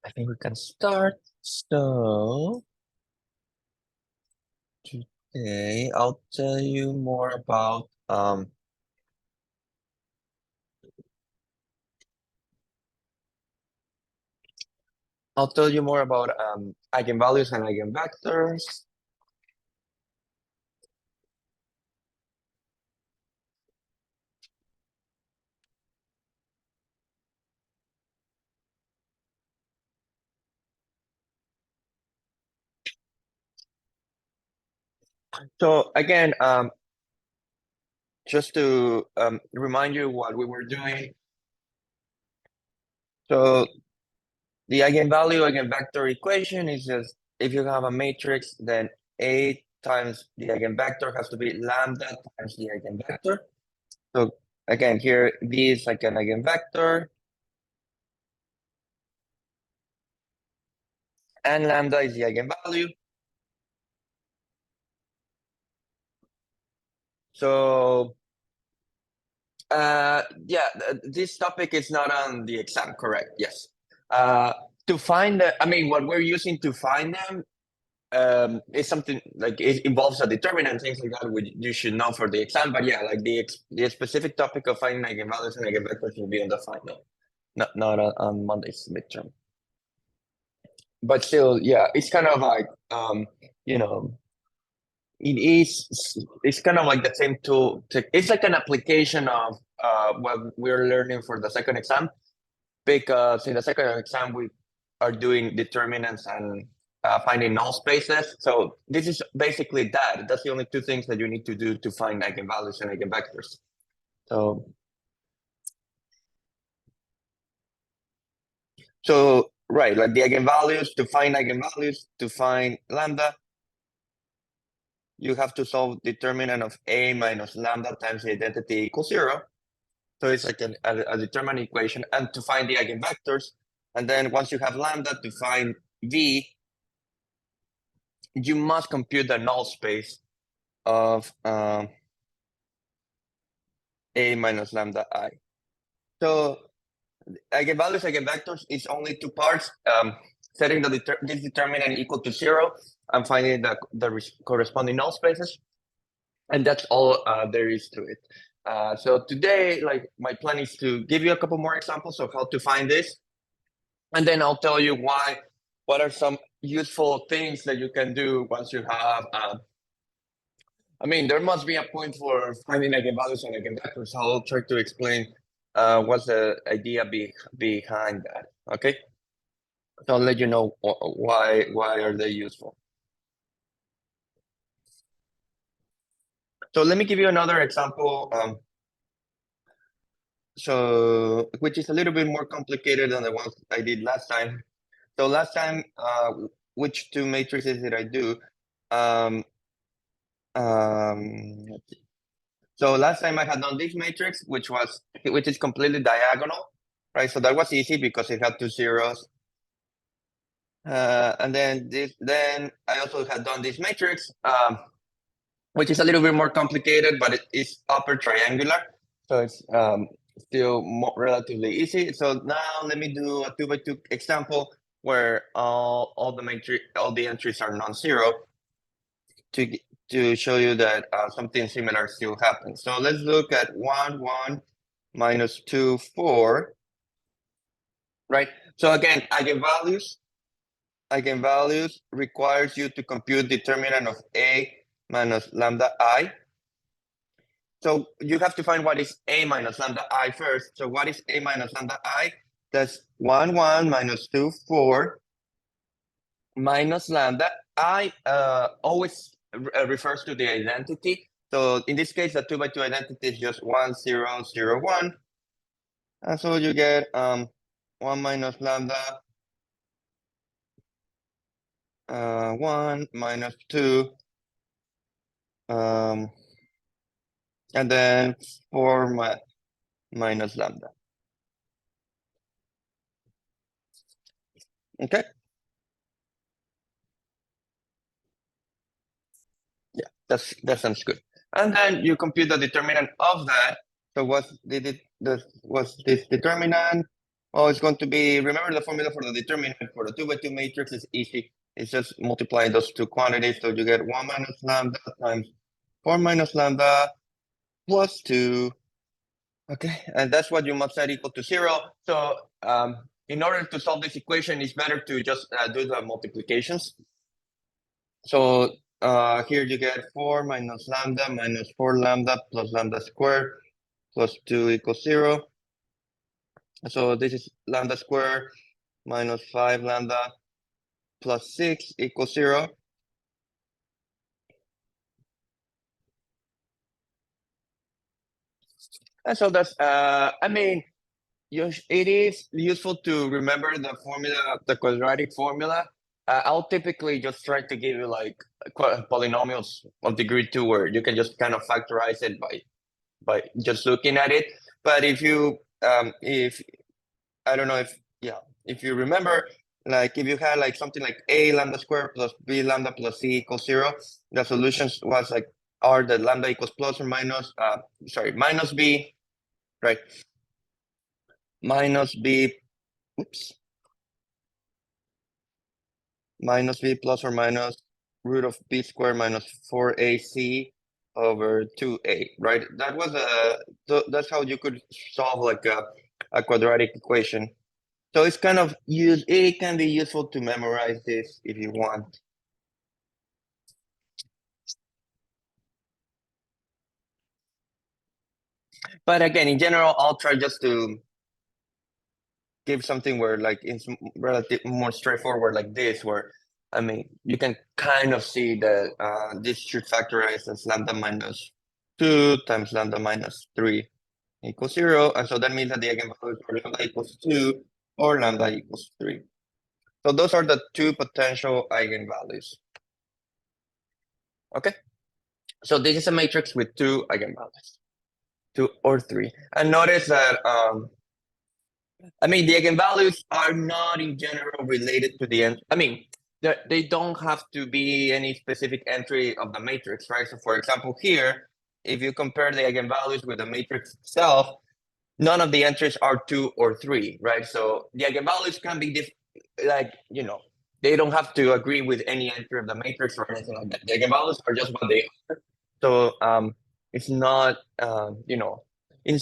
I think we can start. So today I'll tell you more about eigenvalues and eigenvectors. So again, just to remind you what we were doing. So the eigenvalue eigenvector equation is just if you have a matrix, then A times the eigenvector has to be lambda times the eigenvector. So again, here B is like an eigenvector, and lambda is the eigenvalue. So yeah, this topic is not on the exam, correct? Yes. To find what we're using to find them is something like it involves a determinant, things like that, which you should know for the exam. But yeah, like the specific topic of finding eigenvalues and eigenvectors will be on the final, not on Monday's midterm. But still, yeah, it's kind of like you know, it's kind of like the same tool. It's like an application of what we're learning for the second exam, because in the second exam we are doing determinants and finding null spaces. So this is basically that. That's the only two things that you need to do to find eigenvalues and eigenvectors. So right, like the eigenvalues, to find lambda, you have to solve determinant of A minus lambda times the identity equals 0. So it's like a determinant equation, and to find the eigenvectors. And then once you have lambda to find V, you must compute the null space of A minus lambda I. So eigenvalues, eigenvectors is only two parts. Setting this determinant equal to 0 and finding the corresponding null spaces. And that's all there is to it. So today, like my plan is to give you a couple more examples of how to find this. And then I'll tell you what are some useful things that you can do once you have, there must be a point for finding eigenvalues and eigenvectors. So I'll try to explain what's the idea behind that, okay? So I'll let you know why are they useful. So let me give you another example, so which is a little bit more complicated than the ones I did last time. So last time, which two matrices did I do? So last time I had done this matrix, which is completely diagonal, right? So that was easy because it had two zeros. And then I also had done this matrix, which is a little bit more complicated, but it is upper triangular, so it's still relatively easy. So now let me do a 2x2 example where all the entries are non-zero to show you that something similar still happens. So let's look at 1, 1, minus 2, 4, right? So again, eigenvalues requires you to compute determinant of A minus lambda I. So you have to find what is A minus lambda I first. So what is A minus lambda I? That's 1, 1, minus 2, 4, minus lambda. I always refers to the identity. So in this case, the 2x2 identity is just 1, 0, 0, 1. And so you get 1 minus lambda, 1 minus 2, and then 4 minus lambda. Okay. Yeah, that sounds good. And then you compute the determinant of that. So what's this determinant? Well, it's going to be, remember the formula for the determinant for the 2 by 2 matrix is easy. It's just multiplying those two quantities. So you get 1 minus lambda times 4 minus lambda plus 2. Okay, and that's what you must set equal to 0. So in order to solve this equation, it's better to just do the multiplications. So here you get 4 minus lambda minus 4 lambda plus lambda squared plus 2 equals 0. So this is lambda squared minus 5 lambda plus 6 equals 0. And so that's, I mean, it is useful to remember the formula, the quadratic formula. I'll typically just try to give you like polynomials of degree 2 where you can just kind of factorize it by just looking at it. But if you, if, I don't know if you remember, like if you had like something like a lambda squared plus b lambda plus c equals 0, the solutions was like r that lambda equals plus or minus, minus b, right? Minus b, oops, minus b plus or minus root of b squared minus 4ac over 2a, right? That was that's how you could solve like a quadratic equation. So it's kind of it can be useful to memorize this if you want. But again, in general, I'll try just to give something where like it's relative more straightforward like this, where I mean you can kind of see that this should factorize as lambda minus 2 times lambda minus 3 equals 0, and so that means that the eigenvalues are lambda equals 2 or lambda equals 3. So those are the two potential eigenvalues. Okay, so this is a matrix with two eigenvalues, 2 or 3, and notice that I mean, the eigenvalues are not in general related to the end. I mean, they don't have to be any specific entry of the matrix, right? So for example, here, if you compare the eigenvalues with the matrix itself, none of the entries are 2 or 3, right? So the eigenvalues can be like, they don't have to agree with any entry of the matrix or anything like that. The eigenvalues are just what they are. So it's not, in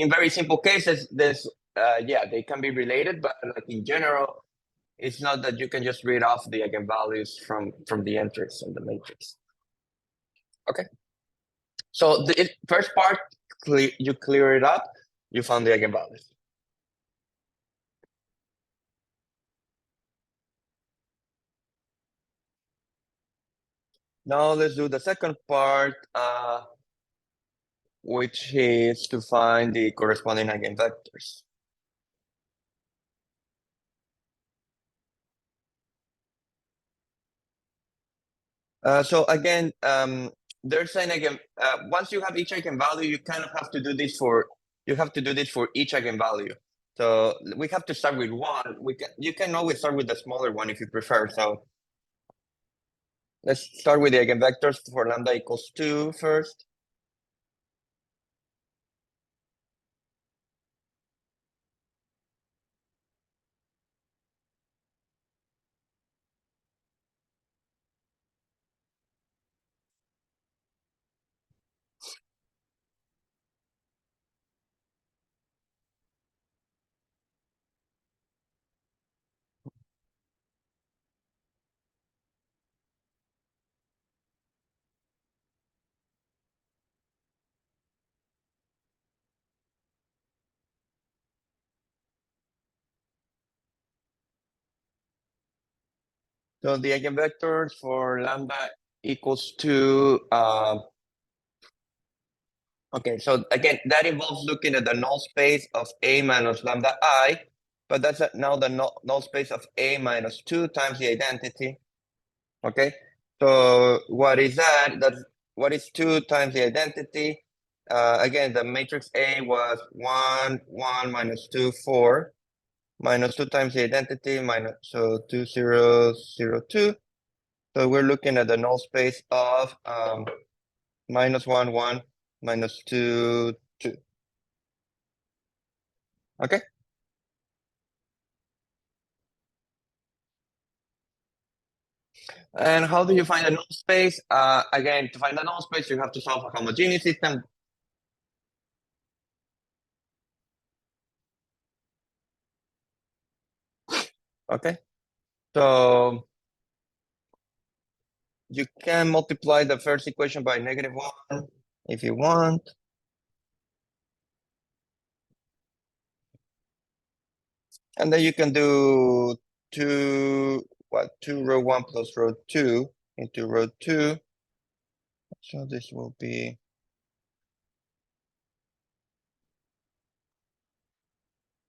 very simple cases, they can be related, but like in general, it's not that you can just read off the eigenvalues from the entries in the matrix. Okay. So the first part, you clear it up, you found the eigenvalues. Now let's do the second part, which is to find the corresponding eigenvectors. So again, there's an once you have each eigenvalue, you kind of have to do this for each eigenvalue. So we have to start with one. You can always start with the smaller one if you prefer. So let's start with the eigenvectors for lambda equals 2 first. So the eigenvectors for lambda equals 2. Okay, so again, that involves looking at the null space of A minus lambda I, but that's now the null space of A minus 2 times the identity. Okay, so what is that? What is 2 times the identity? Again, the matrix A was 1, 1, minus 2, 4, minus 2 times the identity, so 2, 0, 0, 2. So we're looking at the null space of minus 1, 1, minus 2, 2. Okay. And how do you find a null space? Again, to find a null space, you have to solve a homogeneous system. Okay, so you can multiply the first equation by -1 if you want. And then you can do two row 1 plus row 2 into row 2. So this will be,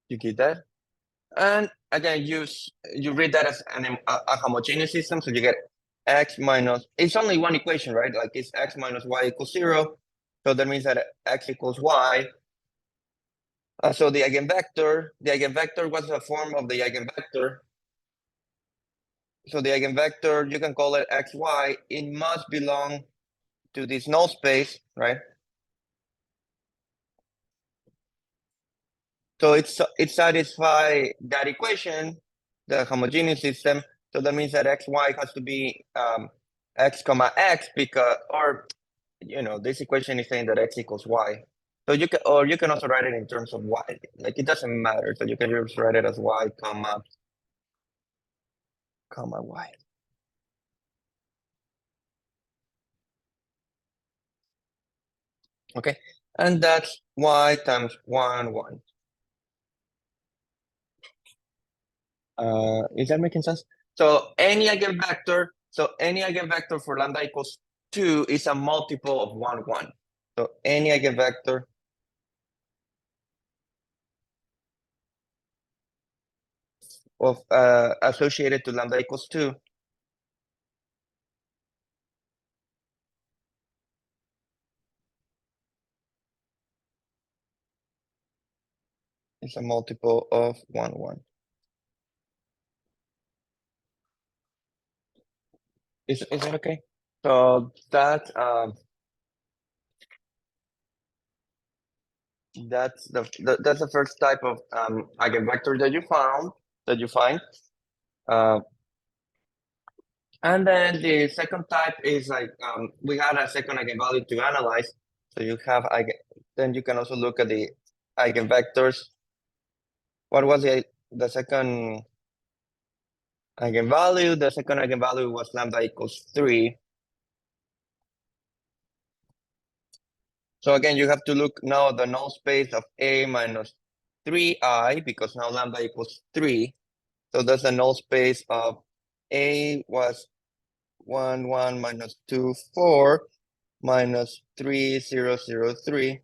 you get that? And again, you read that as a homogeneous system, so you get x minus, it's only one equation, right? Like it's x minus y equals 0. So that means that x equals y. So the eigenvector was a form of the eigenvector. So the eigenvector, you can call it xy. It must belong to this null space, right? So it satisfies that equation, the homogeneous system. So that means that xy has to be x comma x because, or this equation is saying that x equals y. So you can also write it in terms of y. Like it doesn't matter. So you can just write it as y comma y. Okay, and that's y times 1 1. Is that making sense? So any eigenvector for lambda equals 2 is a multiple of 1 1. So any eigenvector of associated to lambda equals 2 is a multiple of 1 1. Is that okay? So that's the first type of eigenvector that you find. And then the second type is like we had a second eigenvalue to analyze. So you have then you can also look at the eigenvectors. What was the second eigenvalue? The second eigenvalue was lambda equals 3. So again, you have to look now the null space of A minus 3i because now lambda equals 3. So that's the null space of A was 1 1 minus 2 4 minus 3 0 0 3.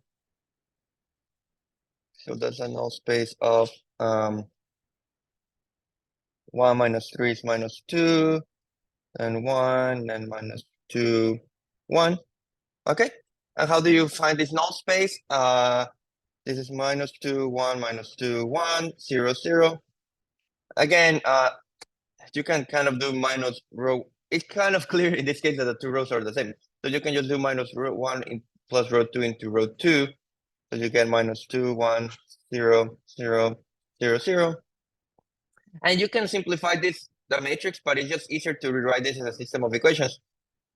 So that's a null space of 1 minus 3 is minus 2, and 1, and minus 2, 1. Okay. And how do you find this null space? This is minus 2, 1, minus 2, 1, 0, 0. Again, you can kind of do minus row. It's kind of clear in this case that the two rows are the same. So you can just do minus row 1 plus row 2 into row 2. So you get minus 2, 1, 0, 0, 0, 0. And you can simplify the matrix, but it's just easier to rewrite this as a system of equations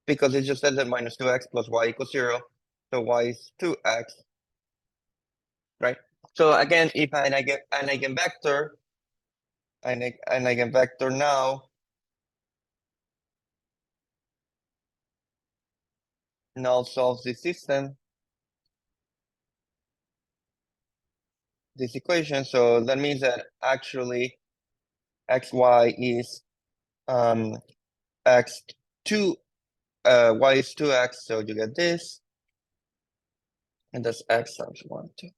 because it just says that minus 2x plus y equals 0. So y is 2x, right? So again, if an eigenvector now solves this system, this equation. So that means that actually xy is x2, y is 2x, so you get this, and that's x times 1, 2.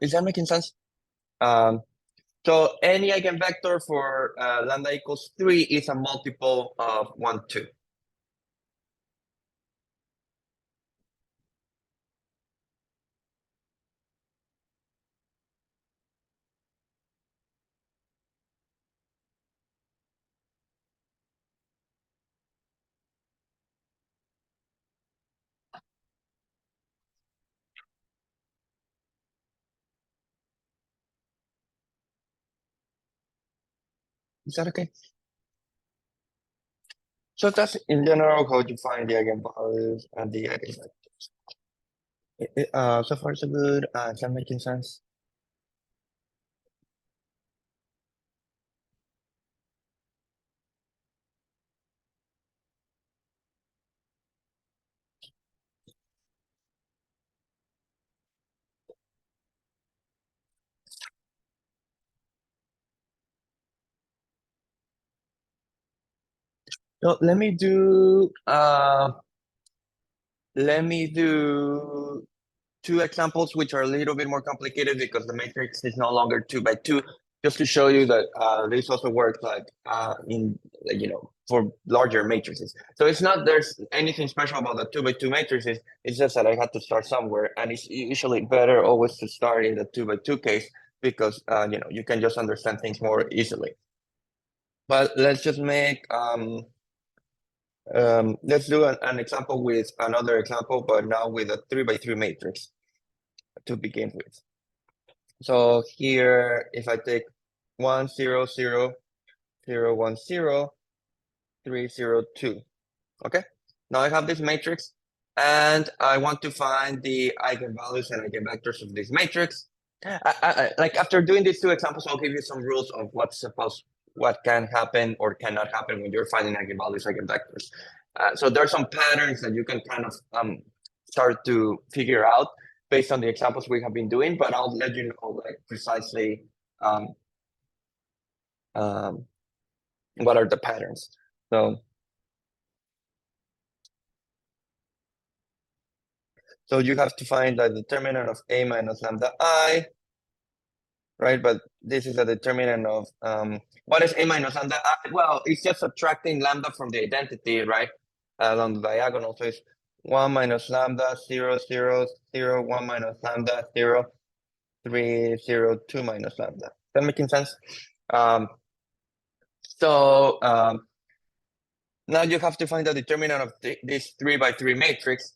Is that making sense? So any eigenvector for lambda equals 3 is a multiple of 1, 2. Is that okay? So that's in general how you find the eigenvalues and the eigenvectors. So far so good. Is that making sense? So let me do two examples which are a little bit more complicated because the matrix is no longer 2 by 2, just to show you that this also works like in like, for larger matrices. So it's not there's anything special about the 2 by 2 matrices. It's just that I had to start somewhere, and it's usually better always to start in the 2 by 2 case because you can just understand things more easily. But let's just make let's do an example with another example, but now with a 3 by 3 matrix to begin with. So here, if I take 1 0 0 0 1 0 3 0 2, okay? Now I have this matrix, and I want to find the eigenvalues and eigenvectors of this matrix. Like after doing these two examples, I'll give you some rules of what can happen or cannot happen when you're finding eigenvalues, eigenvectors. So there are some patterns that you can kind of start to figure out based on the examples we have been doing, but I'll let you know like precisely um, um, what are the patterns. So you have to find the determinant of A minus lambda I, right? But this is a determinant of what is A minus lambda I? Well, it's just subtracting lambda from the identity, right? Along the diagonal. So it's 1 minus lambda 0 0 0 1 minus lambda 0 3 0 2 minus lambda. That making sense? So now you have to find the determinant of this 3 by 3 matrix.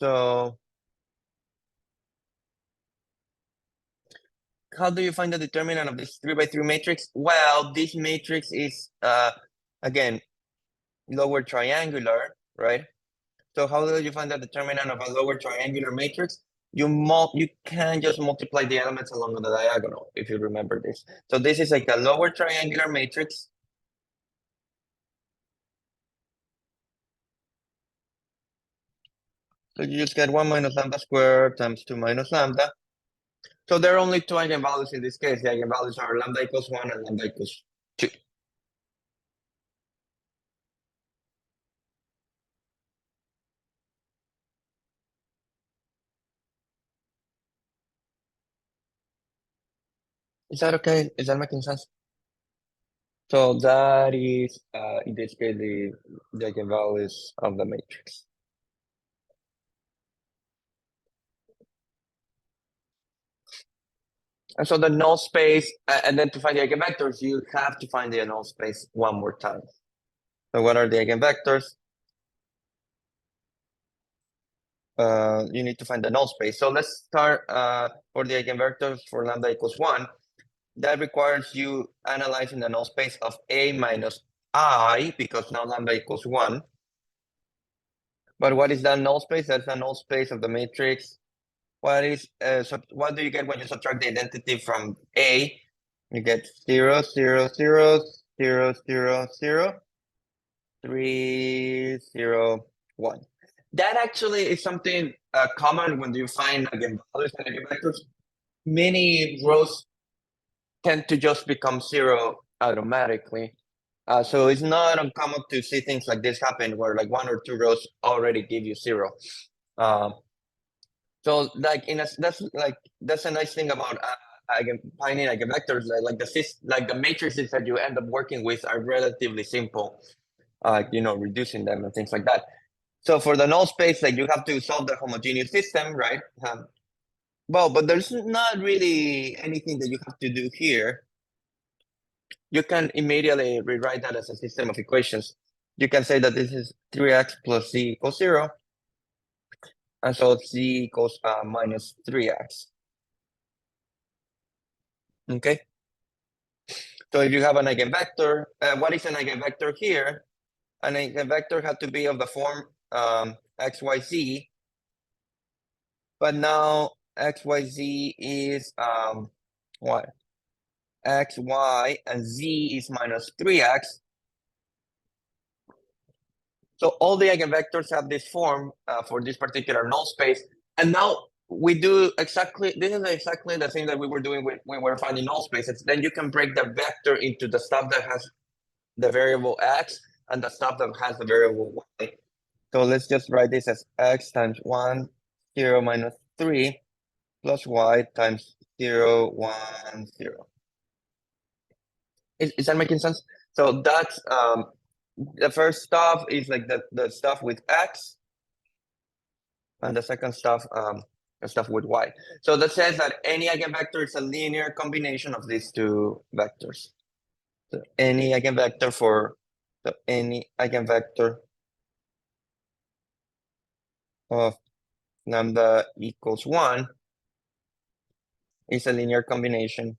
So how do you find the determinant of this 3 by 3 matrix? Well, this matrix is again lower triangular, right? So how do you find the determinant of a lower triangular matrix? You can just multiply the elements along the diagonal, if you remember this. So this is like a lower triangular matrix. So you just get 1 minus lambda squared times 2 minus lambda. So there are only two eigenvalues in this case. The eigenvalues are lambda equals 1 and lambda equals 2. Is that okay? Is that making sense? So that is, in this case, the eigenvalues of the matrix. And so the null space, and then to find the eigenvectors, you have to find the null space one more time. So what are the eigenvectors? You need to find the null space. So let's start for the eigenvectors for lambda equals 1. That requires you analyzing the null space of A minus I, because now lambda equals 1. But what is that null space? That's the null space of the matrix. What do you get when you subtract the identity from A? You get 0 0 0 0 0 0 3 0 1. That actually is something common when you find eigenvalues and eigenvectors. Many rows tend to just become 0 automatically. So it's not uncommon to see things like this happen where like 1 or 2 rows already give you 0. Um, So like that's a nice thing about finding eigenvectors. Like the matrices that you end up working with are relatively simple. Reducing them and things like that. So for the null space, like you have to solve the homogeneous system, right? Well, but there's not really anything that you have to do here. you can immediately rewrite that as a system of equations. You can say that this is 3x plus z equals 0. And so z equals minus 3x. Okay. So if you have an eigenvector, what is an eigenvector here? An eigenvector had to be of the form x, y, z. But now x, y, z is what? X, y, and z is minus 3x. So all the eigenvectors have this form for this particular null space. And now we do exactly, this is exactly the thing that we were doing when we were finding null spaces. Then you can break the vector into the stuff that has the variable x and the stuff that has the variable y. So let's just write this as x times 1, 0, minus 3 plus y times 0, 1, 0. Is that making sense? So that's the first stuff is like the stuff with x, and the second stuff the stuff with y. So that says that any eigenvector is a linear combination of these two vectors. So any eigenvector for any eigenvector of lambda equals 1 is a linear combination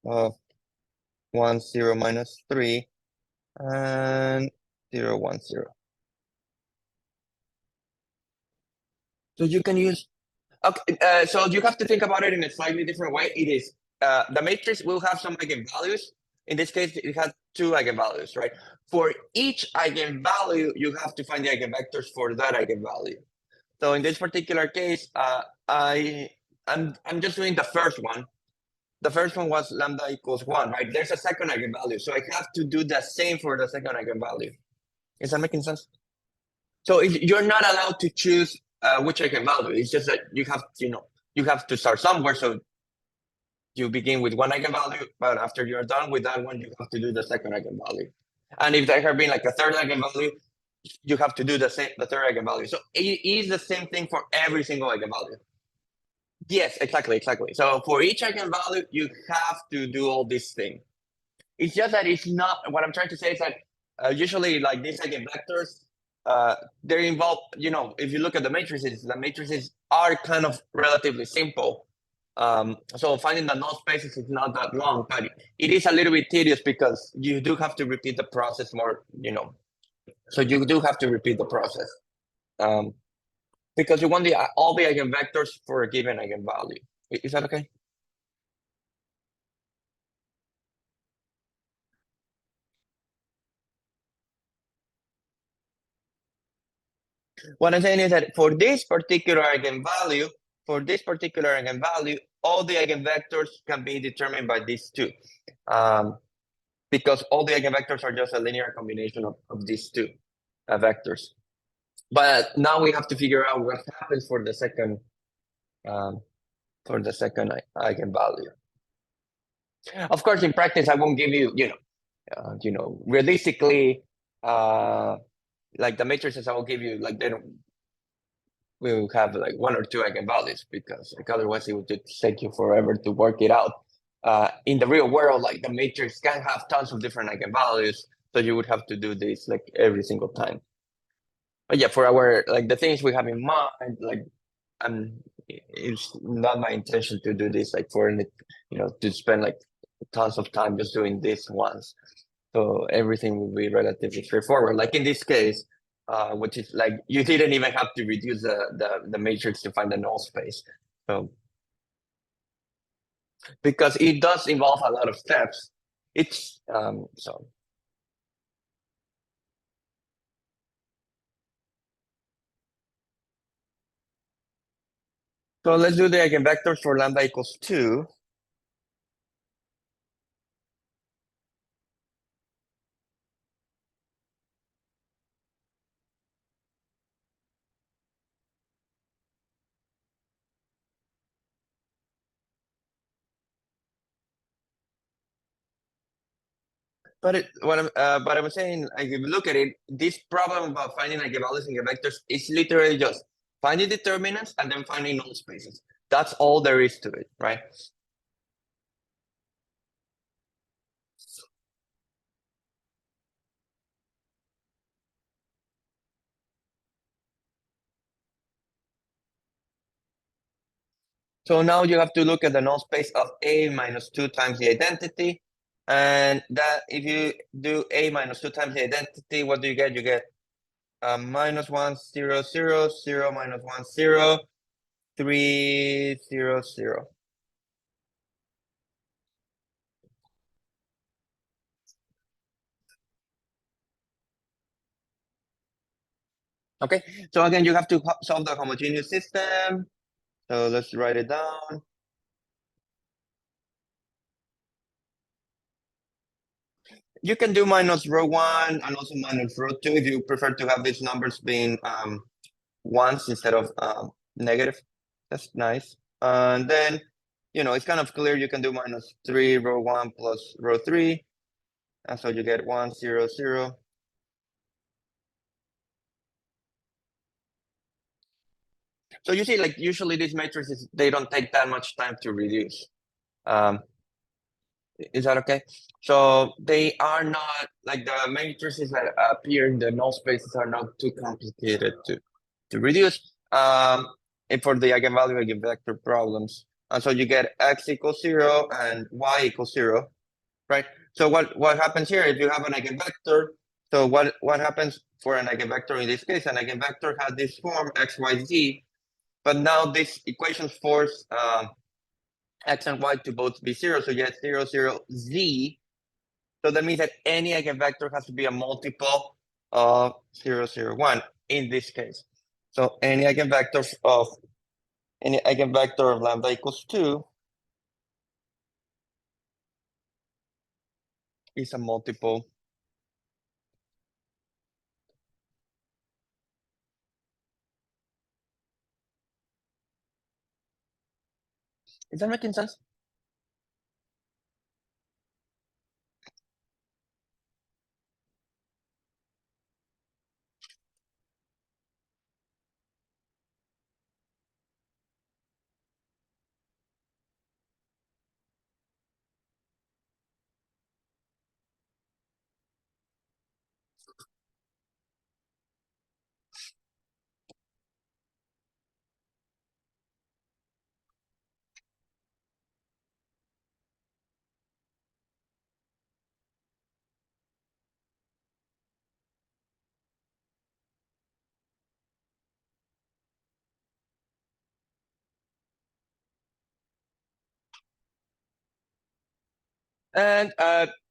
of 1, 0, minus 3 and 0, 1, 0. So you can use, okay, so you have to think about it in a slightly different way. It is, the matrix will have some eigenvalues. In this case, it has 2 eigenvalues, right? For each eigenvalue, you have to find the eigenvectors for that eigenvalue. So in this particular case, I'm just doing the first one. The first one was lambda equals 1, right? There's a second eigenvalue, so I have to do the same for the second eigenvalue. Is that making sense? So you're not allowed to choose which eigenvalue. It's just that you have, you have to start somewhere. So you begin with one eigenvalue, but after you're done with that one, you have to do the second eigenvalue. And if there have been like a third eigenvalue, you have to do the third eigenvalue. So it is the same thing for every single eigenvalue. Yes, exactly. So for each eigenvalue, you have to do all this thing. It's just that it's not, what I'm trying to say is that usually like these eigenvectors, they're involved, if you look at the matrices are kind of relatively simple. So finding the null spaces is not that long, but it is a little bit tedious because you do have to repeat the process more, so you do have to repeat the process. Because you want all the eigenvectors for a given eigenvalue. Is that okay? What I'm saying is that for this particular eigenvalue, all the eigenvectors can be determined by these two. Because all the eigenvectors are just a linear combination of these two vectors. But now we have to figure out what happens for the second eigenvalue. Of course, in practice, I won't give you, realistically, like the matrices I will give you, like we will have like 1 or 2 eigenvalues because like otherwise it would just take you forever to work it out. In the real world, like the matrix can have tons of different eigenvalues, so you would have to do this like every single time. But yeah, for our like the things we have in mind, like it's not my intention to do this like for to spend like tons of time just doing this once. So everything will be relatively straightforward. Like in this case, which is like you didn't even have to reduce the matrix to find the null space. So because it does involve a lot of steps, it's so. So let's do the eigenvectors for lambda equals 2. But what I'm saying, like if you look at it, this problem about finding eigenvalues and eigenvectors is literally just finding determinants and then finding null spaces. That's all there is to it, right? So now you have to look at the null space of A minus 2 times the identity. And that if you do A minus 2 times the identity, what do you get? You get minus 1, 0, 0, 0, minus 1, 0, 3, 0, 0. Okay, so again, you have to solve the homogeneous system. So let's write it down. You can do minus row 1 and also minus row 2 if you prefer to have these numbers being ones instead of negative. That's nice. And then, it's kind of clear you can do minus 3 row 1 plus row 3. And so you get 1, 0, 0. So you see, like usually these matrices, they don't take that much time to reduce. Um, is that okay? So they are not like the matrices that appear in the null spaces are not too complicated to reduce. And for the eigenvalue eigenvector problems, and so you get x equals 0 and y equals 0, right? So what happens here if you have an eigenvector? So what happens for an eigenvector in this case? An eigenvector has this form x, y, z, but now this equation force x and y to both be 0. So you get 0, 0, z. So that means that any eigenvector has to be a multiple of 0, 0, 1 in this case. So any eigenvector of lambda equals 2 is a multiple. Is that making sense? And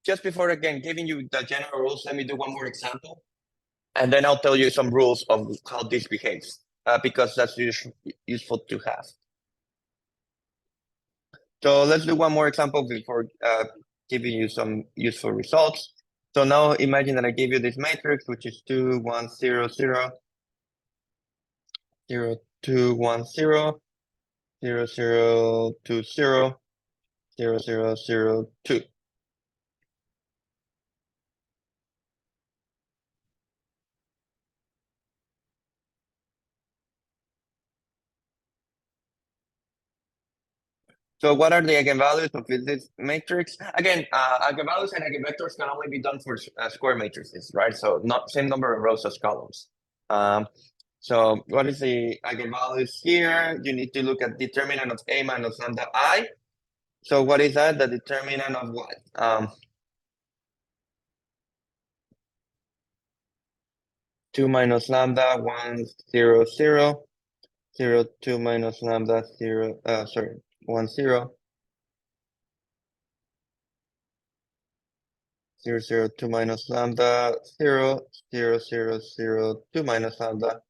just before again giving you the general rules, let me do one more example. And then I'll tell you some rules of how this behaves, because that's useful to have. So let's do one more example before giving you some useful results. So now imagine that I gave you this matrix, which is 2, 1, 0, 0, 0, 2, 1, 0, 0, 0, 2, 0, 0, 0, 0, 2. So what are the eigenvalues of this matrix? Again, eigenvalues and eigenvectors can only be done for square matrices, right? So not same number of rows as columns. So what is the eigenvalues here? You need to look at determinant of A minus lambda I. So what is that? The determinant of what? 2 minus lambda, 1, 0, 0, 0, 2 minus lambda, 0, sorry, 1, 0, 0, 0, 2 minus lambda, 0, 0, 0, 0, 2 minus lambda.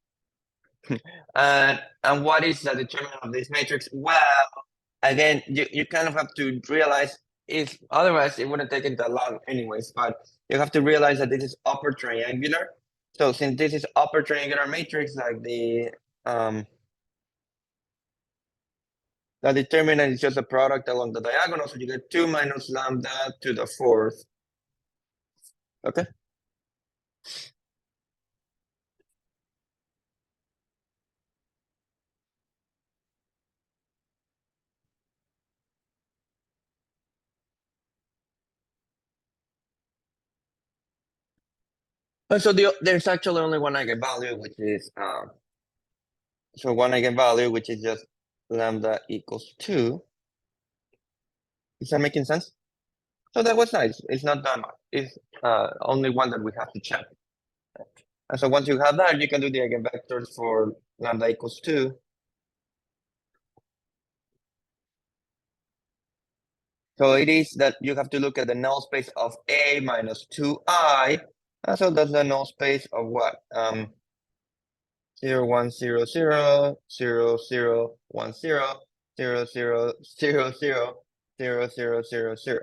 And what is the determinant of this matrix? Well, again, you kind of have to realize if otherwise it wouldn't take it that long anyways, but you have to realize that this is upper triangular. So since this is upper triangular matrix, like the determinant is just a product along the diagonal, so you get 2 minus lambda to the fourth. Okay. And so there's actually only one eigenvalue, which is so one eigenvalue, which is just lambda equals 2. Is that making sense? So that was nice. It's not that much. It's only one that we have to check. And so once you have that, you can do the eigenvectors for lambda equals 2. So it is that you have to look at the null space of A minus 2I. And so that's the null space of what? 0, 1, 0, 0, 0, 0, 1, 0, 0, 0, 0, 0, 0, 0, 0, 0.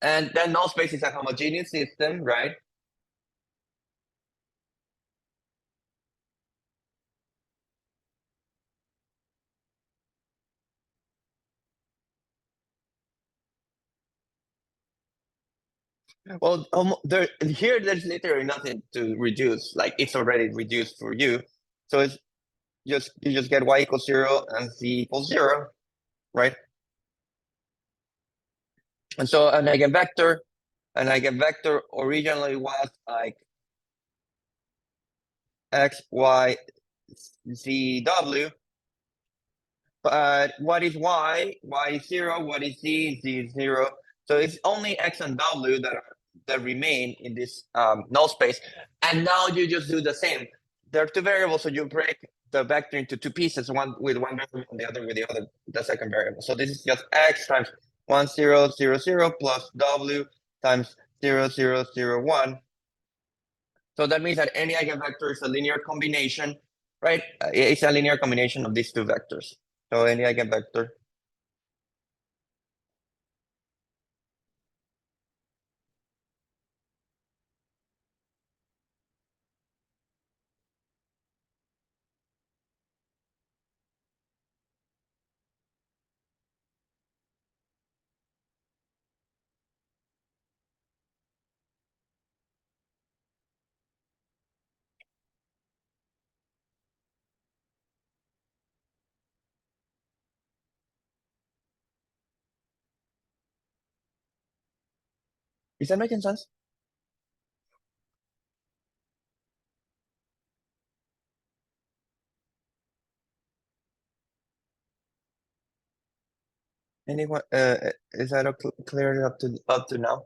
And then null space is a homogeneous system, right? Well, here there's literally nothing to reduce. Like it's already reduced for you. So it's just you just get y equals 0 and z equals 0, right? And so an eigenvector originally was like x, y, z, w. But what is y? Y is 0. What is z? Z is 0. So it's only x and w that remain in this null space. And now you just do the same. There are two variables, so you break the vector into two pieces, one with one variable and the other with the second variable. So this is just x times 1, 0, 0, 0 plus w times 0, 0, 0, 1. So that means that any eigenvector is a linear combination, right? It's a linear combination of these two vectors. So any eigenvector. Is that making sense? Anyone? Is that clear up to now?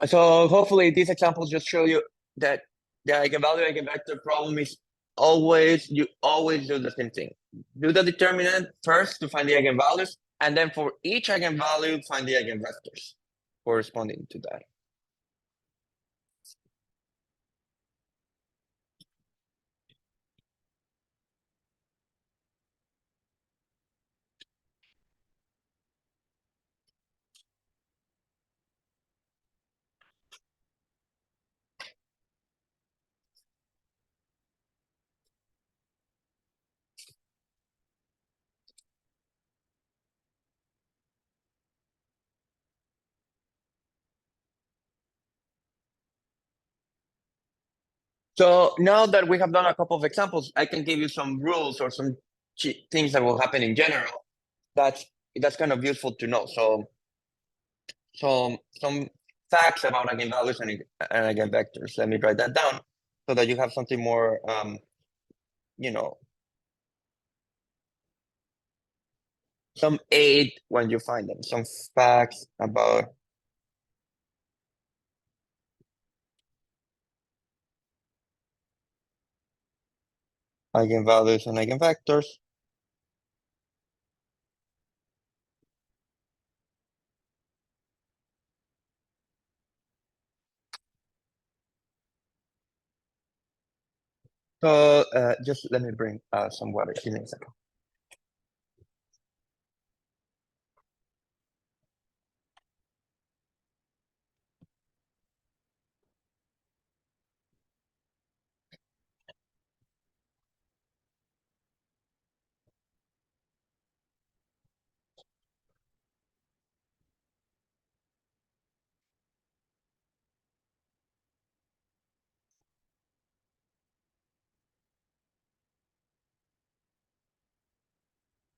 So hopefully these examples just show you that the eigenvalue eigenvector problem is you always do the same thing. Do the determinant first to find the eigenvalues, and then for each eigenvalue, find the eigenvectors corresponding to that. So now that we have done a couple of examples, I can give you some rules or some things that will happen in general. That's kind of useful to know. So some facts about eigenvalues and eigenvectors. Let me write that down so that you have something more, you know, some aid when you find them. Some facts about eigenvalues and eigenvectors. So just let me bring some water. Give me a second.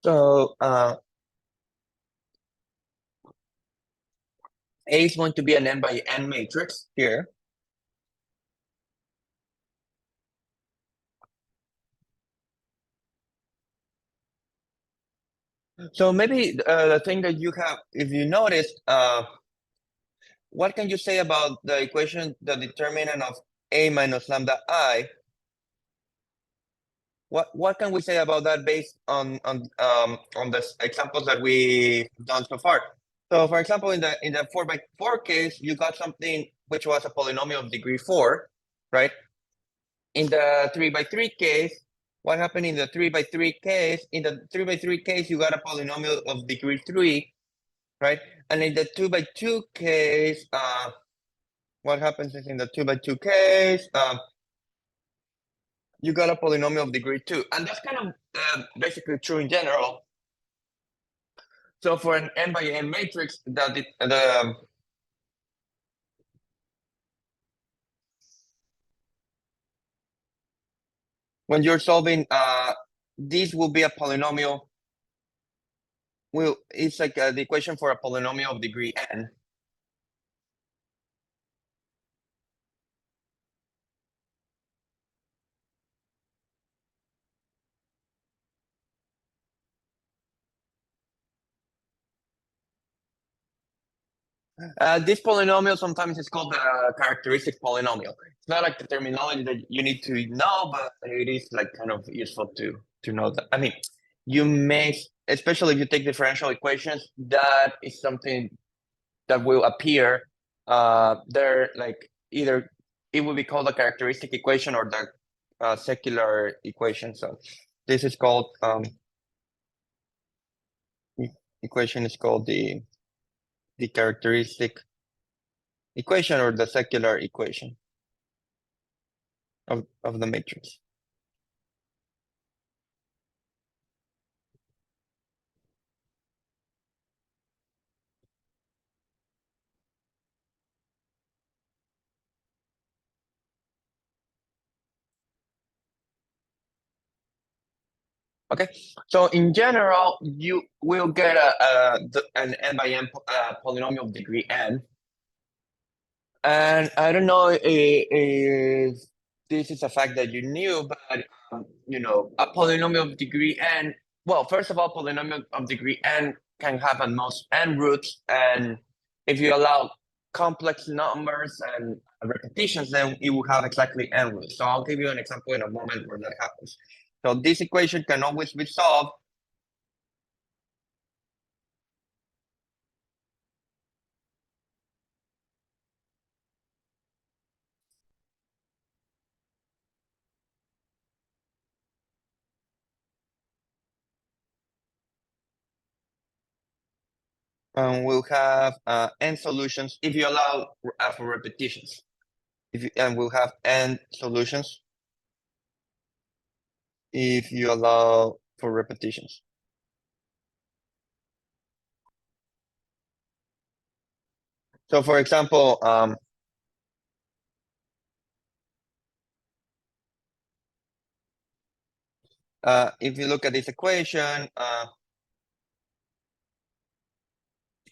So A is going to be an n by n matrix here. So maybe the thing that you have, if you noticed, what can you say about the equation, the determinant of A minus lambda I? What can we say about that based on the examples that we've done so far? So for example, in the 4 by 4 case, you got something which was a polynomial of degree 4, right? In the 3 by 3 case, what happened in the 3 by 3 case? In the 3 by 3 case, you got a polynomial of degree 3, right? And in the 2 by 2 case, what happens is in the 2 by 2 case, you got a polynomial of degree 2. And that's kind of basically true in general. So for an n by n matrix, when you're solving, this will be a polynomial. It's like the equation for a polynomial of degree n. This polynomial sometimes is called the characteristic polynomial. It's not like the terminology that you need to know, but it is like kind of useful to know that. I mean, you may, especially if you take differential equations, that is something that will appear. They're like either it will be called a characteristic equation or the secular equation. So this is called equation is called the characteristic equation or the secular equation of the matrix. Okay, so in general, you will get an n by n polynomial of degree n. And I don't know if this is a fact that you knew, but you know, a polynomial of degree n. Well, first of all, polynomial of degree n can have at most n roots, and if you allow complex numbers and repetitions, then it will have exactly n roots. So I'll give you an example in a moment where that happens. So this equation can always be solved. And we'll have n solutions if you allow for repetitions. And we'll have n solutions if you allow for repetitions. So for example, if you look at this equation,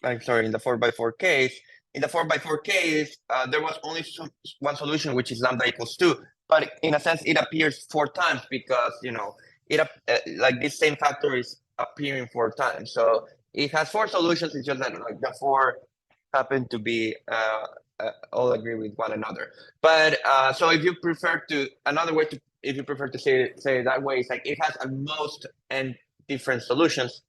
I'm sorry, in the 4 by 4 case, in the 4 by 4 case, there was only one solution, which is lambda equals 2. But in a sense, it appears 4 times because, you know, like this same factor is appearing 4 times. So it has 4 solutions. It's just that like the 4 happen to be all agree with one another. But so if you prefer to, another way to, if you prefer to say it that way, it's like it has at most n different solutions,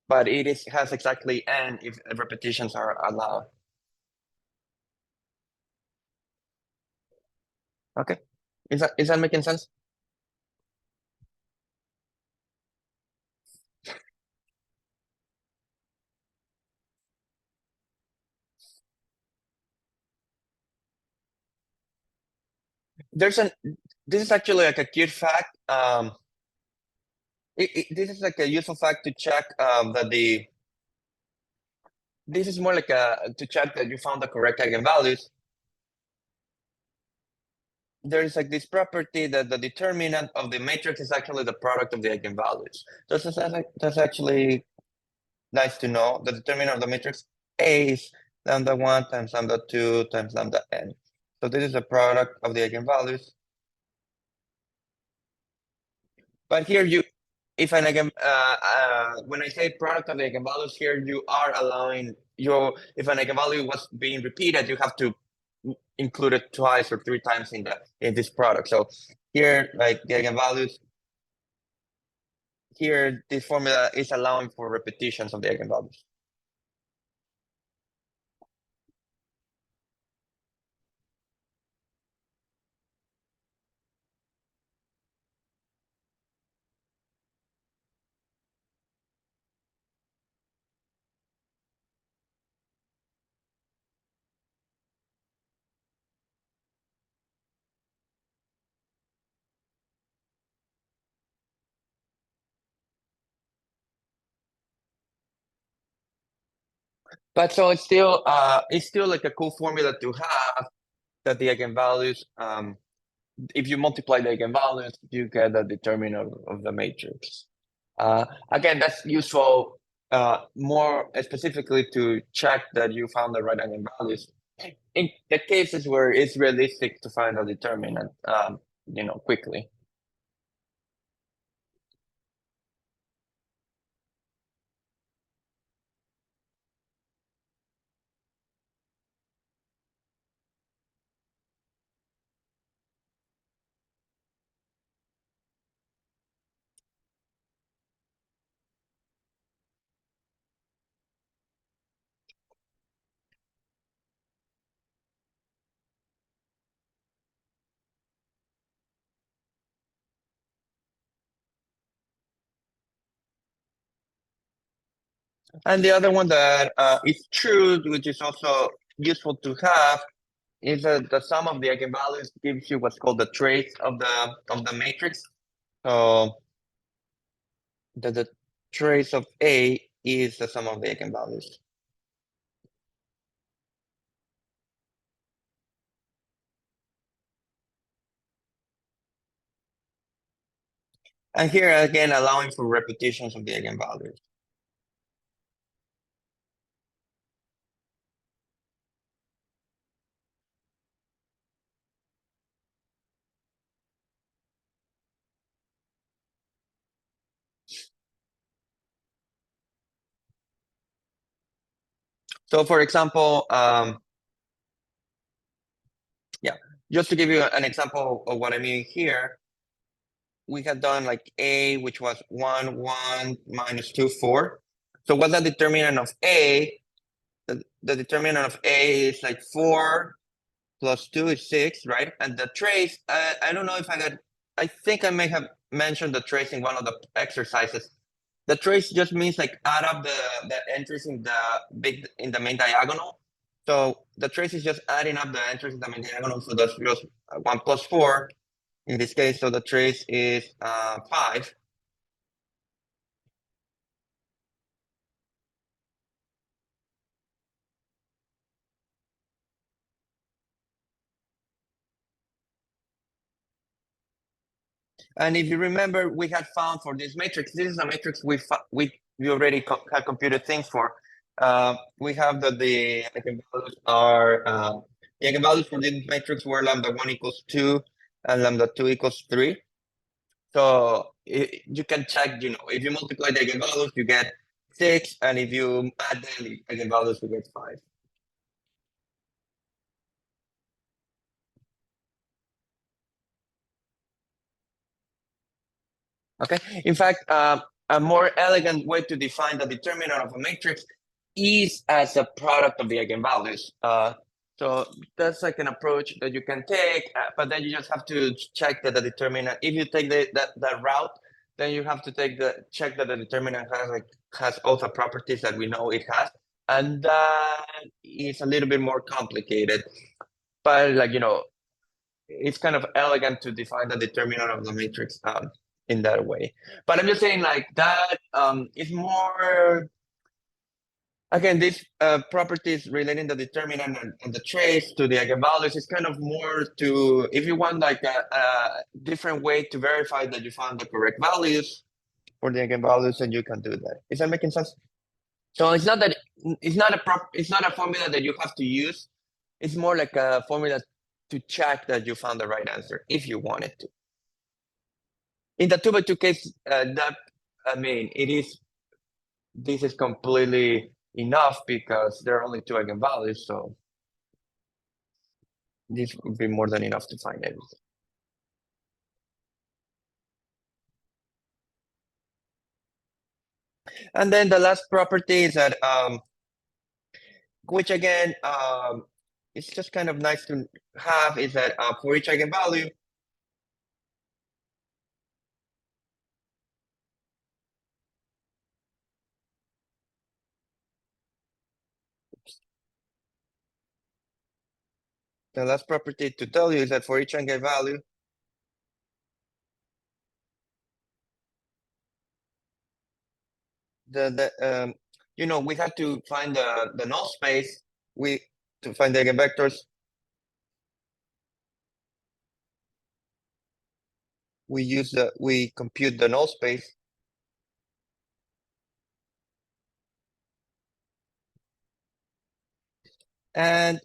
but has exactly n if repetitions are allowed. Okay, is that making sense? There's an This is actually like a cute fact. This is like a useful fact to check that this is more like a to check that you found the correct eigenvalues. There's like this property that the determinant of the matrix is actually the product of the eigenvalues. So that's actually nice to know. The determinant of the matrix A is lambda 1 times lambda 2 times lambda n. So this is a product of the eigenvalues. But here you, if an when I say product of the eigenvalues here, you are allowing if an eigenvalue was being repeated, you have to include it twice or three times in this product. So here, like the eigenvalues, here this formula is allowing for repetitions of the eigenvalues. But so it's still like a cool formula to have that the eigenvalues, if you multiply the eigenvalues, you get the determinant of the matrix. Again, that's useful more specifically to check that you found the right eigenvalues. In the cases where it's realistic to find a determinant, quickly. And the other one that is true, which is also useful to have, is that the sum of the eigenvalues gives you what's called the trace of the matrix. So the trace of A is the sum of the eigenvalues. And here again, allowing for repetitions of the eigenvalues. So for example, yeah, just to give you an example of what I mean here, we had done like A, which was 1, 1, minus 2, 4. So what's the determinant of A? The determinant of A is like 4 plus 2 is 6, right? And the trace, I don't know if I think I may have mentioned the trace in one of the exercises. The trace just means like add up the entries in the main diagonal. So the trace is just adding up the entries in the main diagonal. So that's just 1 plus 4 in this case. So the trace is 5. And if you remember, we had found for this matrix, this is a matrix we already had computed things for. We have that the eigenvalues are the eigenvalues for this matrix were lambda 1 equals 2 and lambda 2 equals 3. So you can check, if you multiply the eigenvalues, you get 6, and if you add the eigenvalues, you get 5. Okay. In fact, a more elegant way to define the determinant of a matrix is as a product of the eigenvalues. So that's like an approach that you can take, but then you just have to check that the determinant. If you take that route, then you have to check that the determinant has all the properties that we know it has, and that is a little bit more complicated. But it's kind of elegant to define the determinant of the matrix in that way. But I'm just saying like that is more, again, these properties relating the determinant and the trace to the eigenvalues is kind of more to, if you want like a different way to verify that you found the correct values for the eigenvalues, and you can do that. Is that making sense? So it's not that it's not a formula that you have to use. It's more like a formula to check that you found the right answer if you wanted to. In the 2 by 2 case, that I mean, this is completely enough because there are only two eigenvalues, so this would be more than enough to find everything. And then the last property is that which again it's just kind of nice to have, is that for each eigenvalue, the last property to tell you is that for each eigenvalue, you know, we have to find the null space. To find the eigenvectors, we compute the null space, and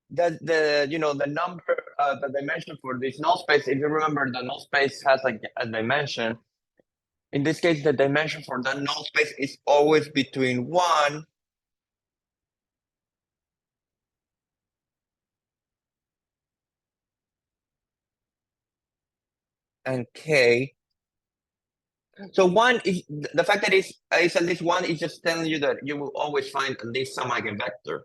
that the you know the number the dimension for this null space, if you remember, the null space has like a dimension. In this case, the dimension for the null space is always between 1 and k. So 1 is the fact that it's at least 1 is just telling you that you will always find at least some eigenvector.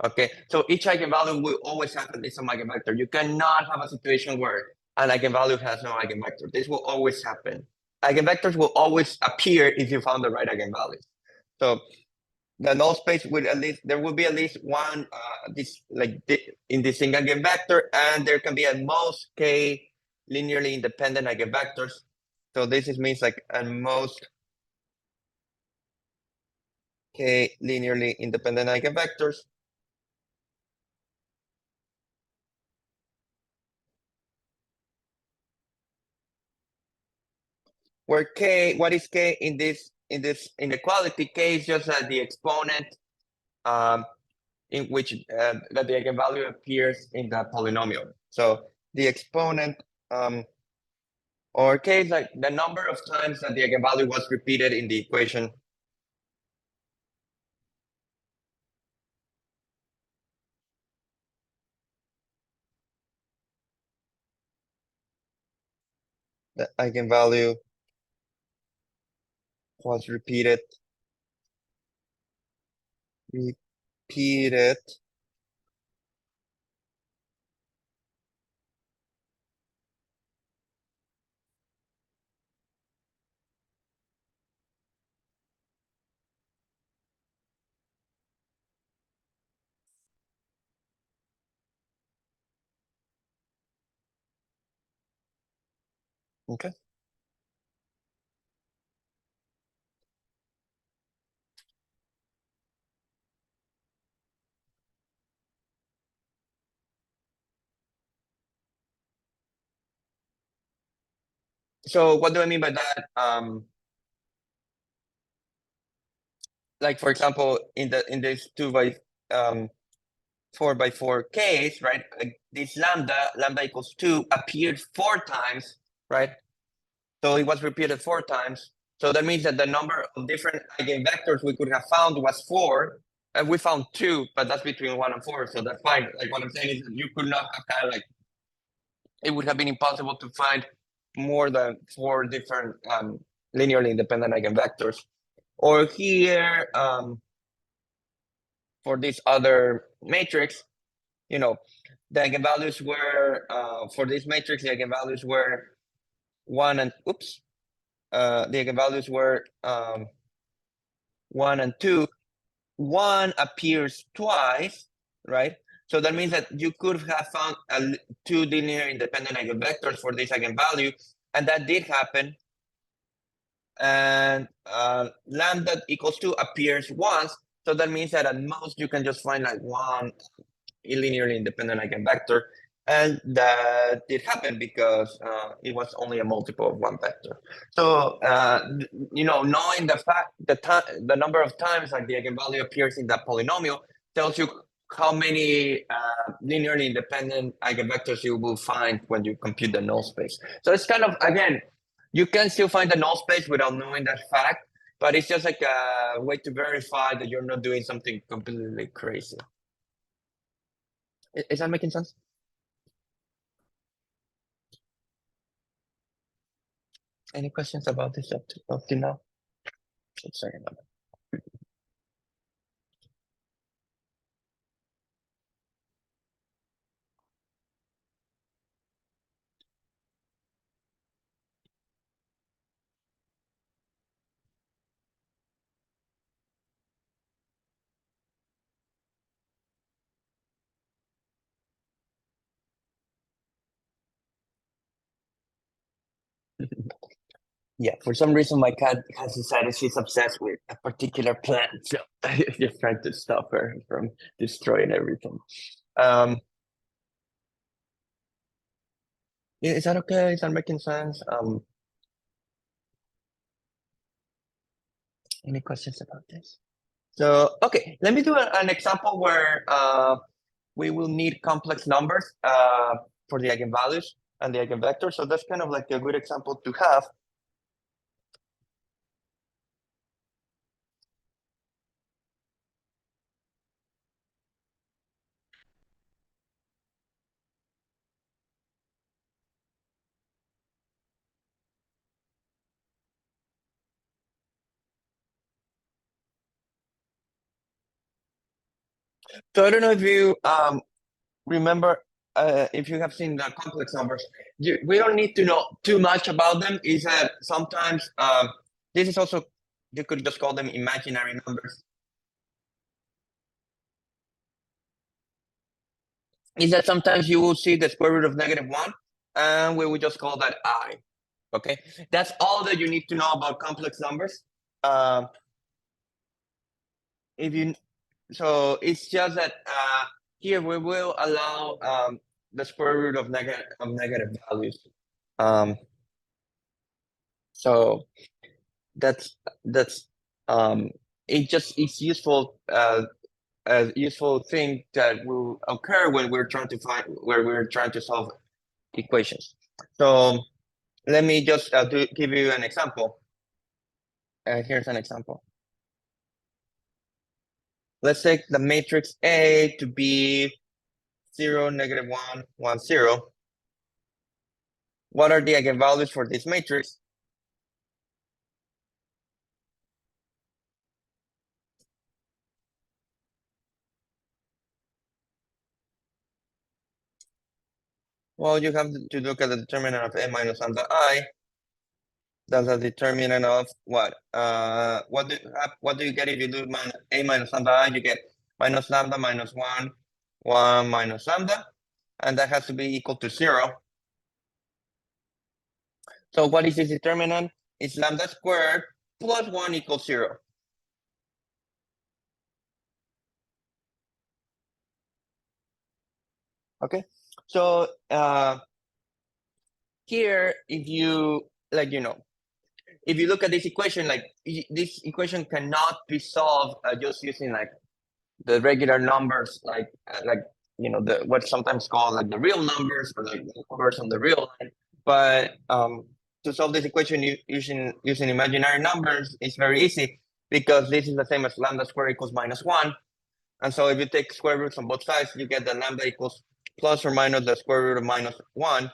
Okay, so each eigenvalue will always have at least some eigenvector. You cannot have a situation where an eigenvalue has no eigenvector. This will always happen. Eigenvectors will always appear if you found the right eigenvalues. So the null space will at least, there will be at least one in this single eigenvector, and there can be at most k linearly independent eigenvectors. So this means like at most k linearly independent eigenvectors. Where k, what is k in this inequality? K is just the exponent in which that the eigenvalue appears in the polynomial. So the exponent or k is like the number of times that the eigenvalue was repeated in the equation. The eigenvalue was repeated. Okay. So what do I mean by that? Like for example, in this 4 by 4 case, right? This lambda equals 2 appeared 4 times, right? So it was repeated 4 times. So that means that the number of different eigenvectors we could have found was 4, and we found 2, but that's between 1 and 4, so that's fine. Like what I'm saying is that you could not have had like, it would have been impossible to find more than 4 different linearly independent eigenvectors. Or here, for this other matrix, you know, the eigenvalues were for this matrix, the eigenvalues were 1 and the eigenvalues were 1 and 2. 1 appears twice, right? So that means that you could have found 2 linear independent eigenvectors for this eigenvalue, and that did happen. And lambda equals 2 appears once, so that means that at most you can just find like 1 linearly independent eigenvector, And that did happen because it was only a multiple of one vector. So knowing the fact the number of times like the eigenvalue appears in that polynomial tells you how many linearly independent eigenvectors you will find when you compute the null space. So it's kind of, again, you can still find the null space without knowing that fact, but it's just like a way to verify that you're not doing something completely crazy. Is that making sense? Any questions about this up to now? Sorry about that. Yeah, for some reason my cat has decided she's obsessed with a particular plant, so I just trying to stop her from destroying everything. Um, is that okay? Is that making sense? Any questions about this? So, okay, let me do an example where we will need complex numbers for the eigenvalues and the eigenvectors. So that's kind of like a good example to have. So I don't know if you remember, if you have seen the complex numbers, we don't need to know too much about them. Is that sometimes this is also, you could just call them imaginary numbers. Is that sometimes you will see the square root of -1, and we will just call that I. Okay, that's all that you need to know about complex numbers. If you So it's just that here we will allow the square root of negative values. Um, so that's it's useful a useful thing that will occur when we're trying to solve equations. So let me just give you an example. Here's an example. Let's take the matrix A to be 0, -1, 1, 0. What are the eigenvalues for this matrix? Well, you have to look at the determinant of A minus lambda I. That's a determinant of what? What do you get if you do A minus lambda I? You get minus lambda minus 1, 1 minus lambda, and that has to be equal to 0. So what is this determinant? It's lambda squared plus 1 equals 0. Okay, so here, if you if you look at this equation, like this equation cannot be solved just using like the regular numbers, like the what's sometimes called like the real numbers or like the numbers on the real line. But to solve this equation using imaginary numbers is very easy because this is the same as lambda squared equals -1. And so if you take square roots on both sides, you get that lambda equals plus or minus the square root of -1.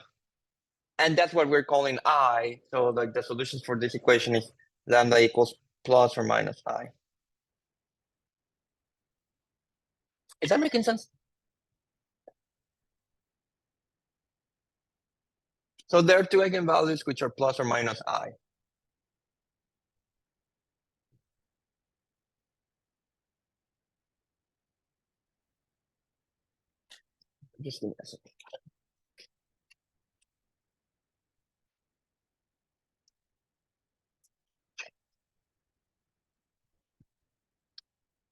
And that's what we're calling I. So like the solutions for this equation is lambda equals plus or minus I. Is that making sense? So there are two eigenvalues which are plus or minus I. Just give me a second.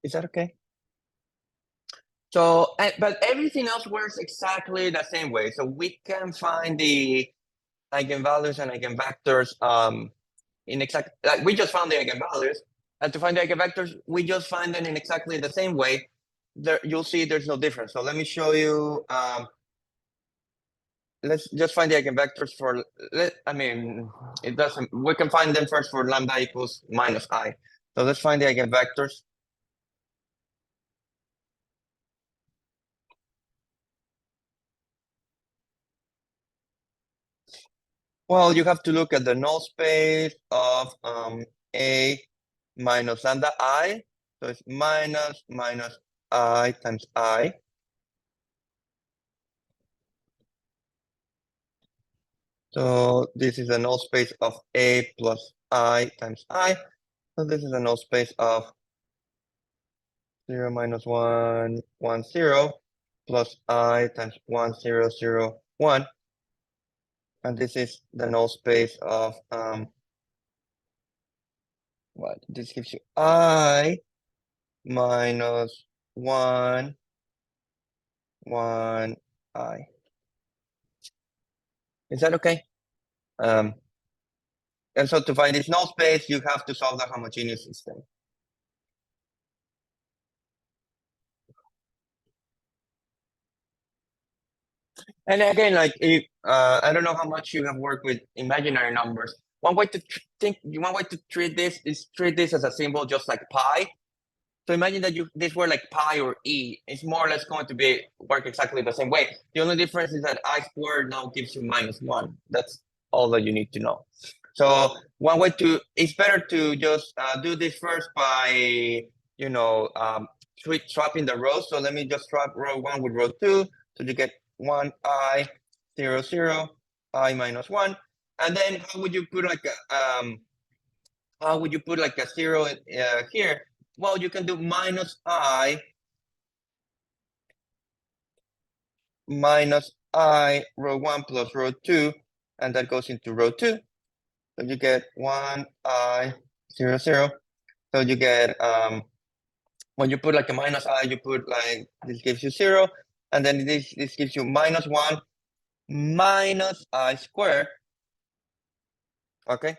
Is that okay? So, but everything else works exactly the same way. So we can find the eigenvalues and eigenvectors in exact, like we just found the eigenvalues, and to find the eigenvectors, we just find them in exactly the same way. There, you'll see there's no difference. So let me show you. Let's just find the eigenvectors for. I mean, it doesn't. We can find them first for lambda equals minus I. So let's find the eigenvectors. Well, you have to look at the null space of A minus lambda I. So it's minus I times I. So this is a null space of A plus I times I. So this is a null space of 0 minus 1, 1, 0 plus I times 1, 0, 0, 1. And this is the null space of what? This gives you I minus 1, 1, I. Is that okay? And so to find this null space, you have to solve the homogeneous system. And again, like if I don't know how much you have worked with imaginary numbers. One way to treat this is treat this as a symbol, just like pi. So imagine that this were like pi or e. It's more or less going to be work exactly the same way. The only difference is that I squared now gives you -1. That's all that you need to know. So one way to it's better to just do this first by swapping the rows. So let me just swap row 1 with row 2. So you get 1 I 0 0 I minus 1. And then how would you put like a 0 here? Well, you can do minus I row 1 plus row 2, and that goes into row 2. So you get 1 I 0 0. So you get when you put like a minus I, you put like this gives you 0, and then this gives you -1 minus I squared. Okay,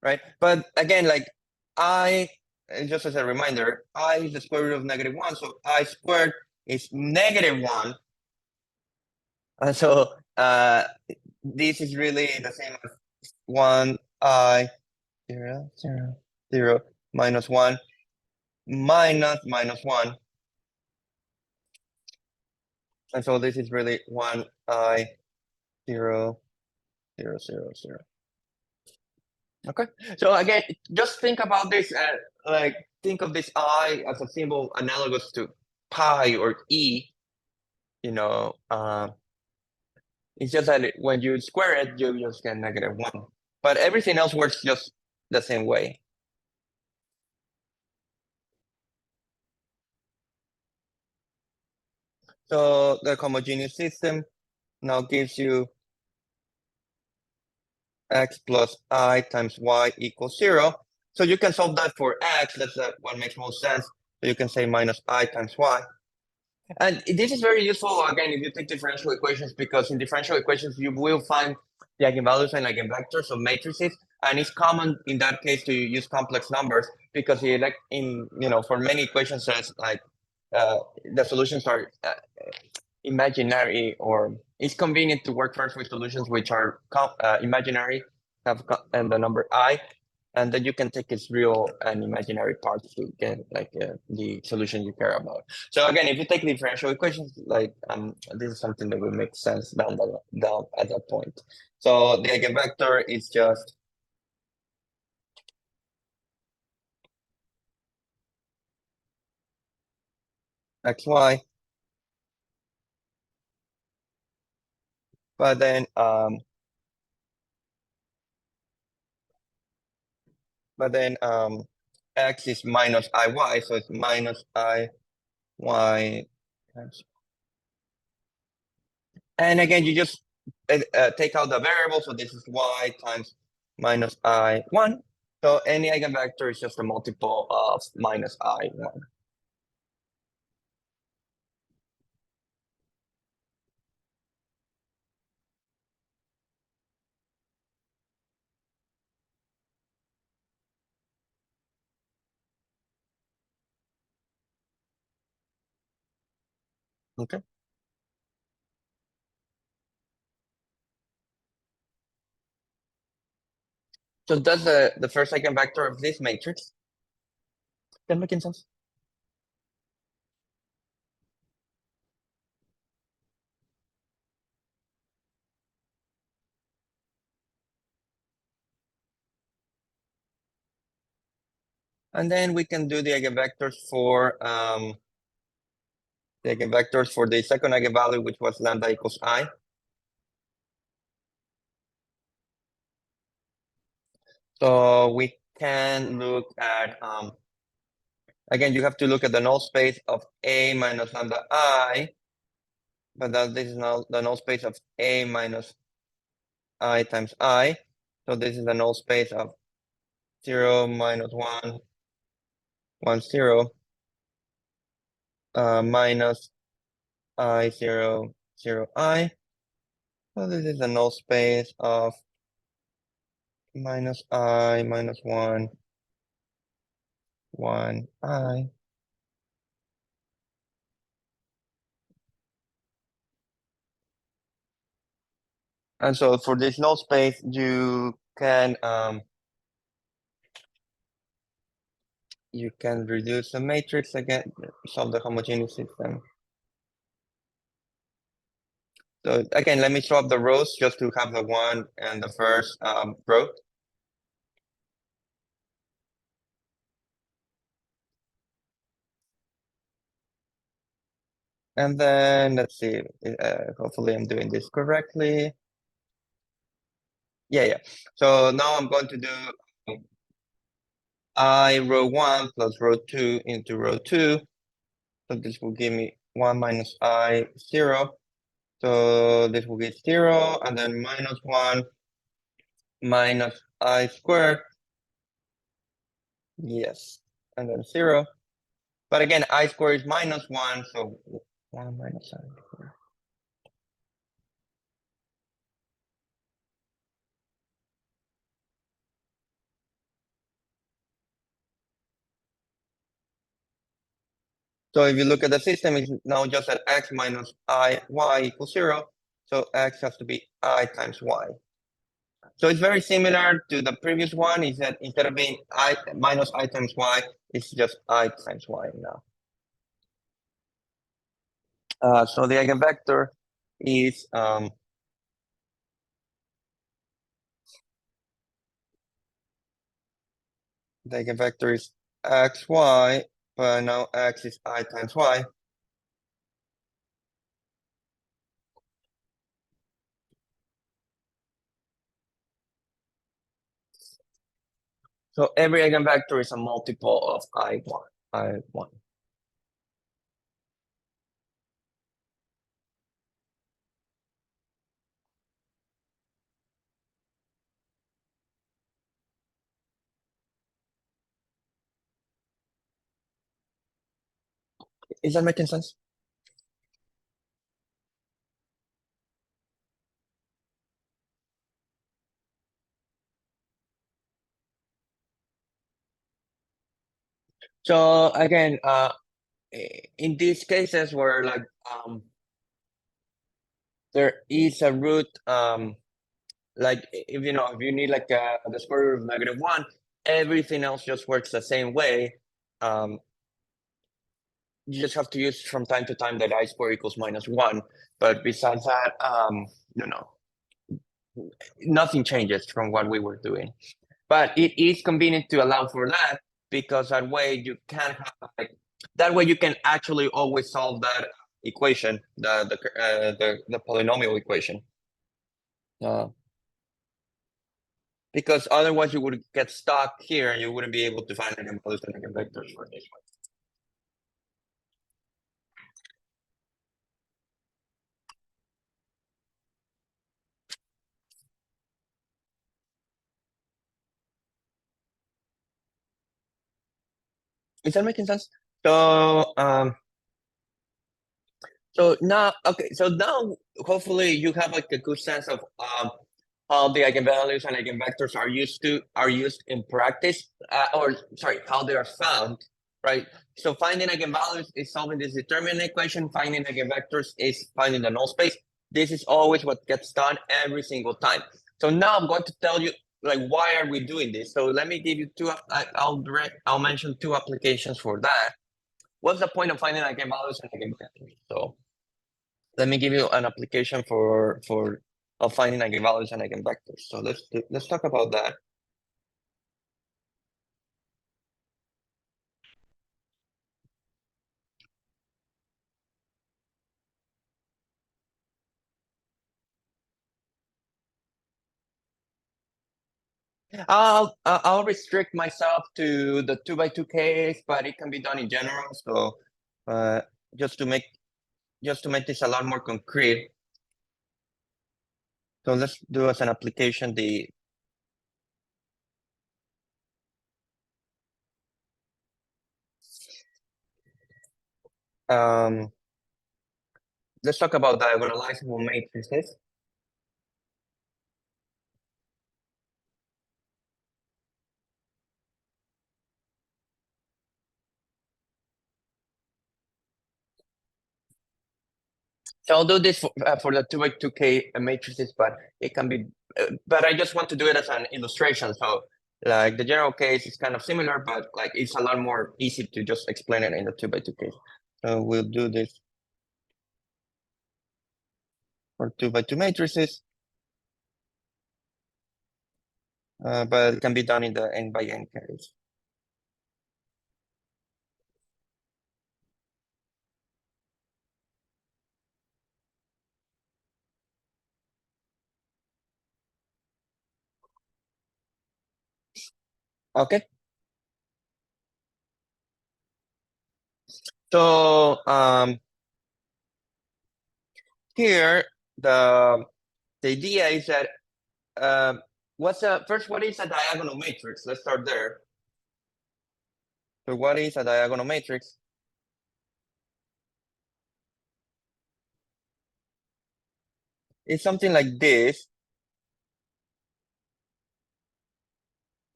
right? But again, like I just as a reminder, I is the square root of -1, so I squared is -1. And so this is really the same as 1 I 0 0 0 minus 1 minus -1. And so this is really 1 I 0 0 0 0. Okay. So again, just think about this like think of this I as a symbol analogous to pi or e. You know, it's just that when you square it, you just get -1. But everything else works just the same way. So the homogeneous system now gives you x plus I times y equals 0. So you can solve that for x. That's what makes most sense. So you can say minus I times y. And this is very useful, again, if you take differential equations, because in differential equations, you will find the eigenvalues and eigenvectors of matrices. And it's common in that case to use complex numbers because for many equations, it's like the solutions are imaginary, or it's convenient to work first with solutions which are imaginary, and the number I, and then you can take its real and imaginary parts to get like the solution you care about. So again, if you take differential equations, like this is something that will make sense down at that point. So the eigenvector is just xy, but then x is minus iy, so it's minus iy. And again, you just take out the variable. So this is y times minus I1. So any eigenvector is just a multiple of minus I1. Okay. So that's the first eigenvector of this matrix. That making sense? And then we can do the eigenvectors for the second eigenvalue, which was lambda equals I. So we can look at again, you have to look at the null space of A minus lambda I, but this is now the null space of A minus I times I. So this is the null space of 0 minus 1, 1, 0, minus I 0, 0, I. So this is the null space of minus I minus 1, 1, I. And so for this null space, you can reduce the matrix again, solve the homogeneous system. So again, let me swap the rows just to have the one and the first row. And then let's see, hopefully I'm doing this correctly. Yeah. So now I'm going to do I row 1 plus row 2 into row 2. So this will give me 1 minus I 0. So this will be 0 and then minus 1 minus I squared. Yes, and then 0. But again, I squared is minus 1, so 1 minus I squared. So if you look at the system, it's now just that x minus I y equals 0. So x has to be I times y. So it's very similar to the previous one, is that instead of being I minus I times y, it's just I times y now. So the eigenvector is the eigenvector is xy, but now x is I times y. So every eigenvector is a multiple of I1. I1. Is that making sense? So again, in these cases where like there is a root, like if you need like the square root of -1, everything else just works the same way. You just have to use from time to time that I square equals -1. But besides that, nothing changes from what we were doing. But it is convenient to allow for that, because that way you can have that way you can actually always solve that equation, the polynomial equation. Because otherwise you would get stuck here and you wouldn't be able to find eigenvalues and eigenvectors for this one. Is that making sense? So now hopefully you have like a good sense of how the eigenvalues and eigenvectors are used in practice, or sorry, how they are found. right? So finding eigenvalues is solving this determinant equation. Finding eigenvectors is finding the null space. This is always what gets done every single time. So now I'm going to tell you like why are we doing this. So let me give you two. I'll mention two applications for that. What's the point of finding eigenvalues and eigenvectors? So let me give you an application for of finding eigenvalues and eigenvectors. So let's talk about that. I'll restrict myself to the 2 by 2 case, but it can be done in general. So uh, just to make this a lot more concrete. So let's do as an application the um, let's talk about diagonalizable matrices. So I'll do this for the 2 by 2 matrices, but it can be, but I just want to do it as an illustration. So like the general case is kind of similar, but like it's a lot more easy to just explain it in the 2 by 2 case. So we'll do this for 2 by 2 matrices, but it can be done in the n by n case. Okay. So here the idea is that what is a diagonal matrix? Let's start there. So what is a diagonal matrix? It's something like this.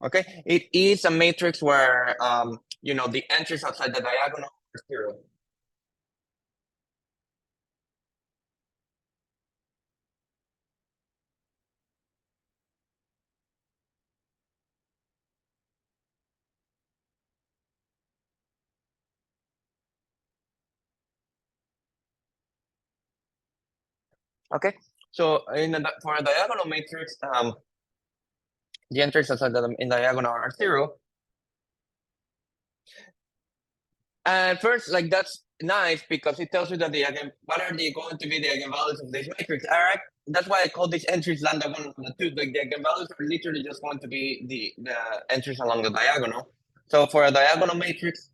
Okay, it is a matrix where the entries outside the diagonal are zero. Okay, so for a diagonal matrix, the entries outside in diagonal are zero. And first, like that's nice because it tells you that what are they going to be the eigenvalues of this matrix. All right, that's why I call these entries lambda one, lambda two. Like the eigenvalues are literally just going to be the entries along the diagonal. So for a diagonal matrix,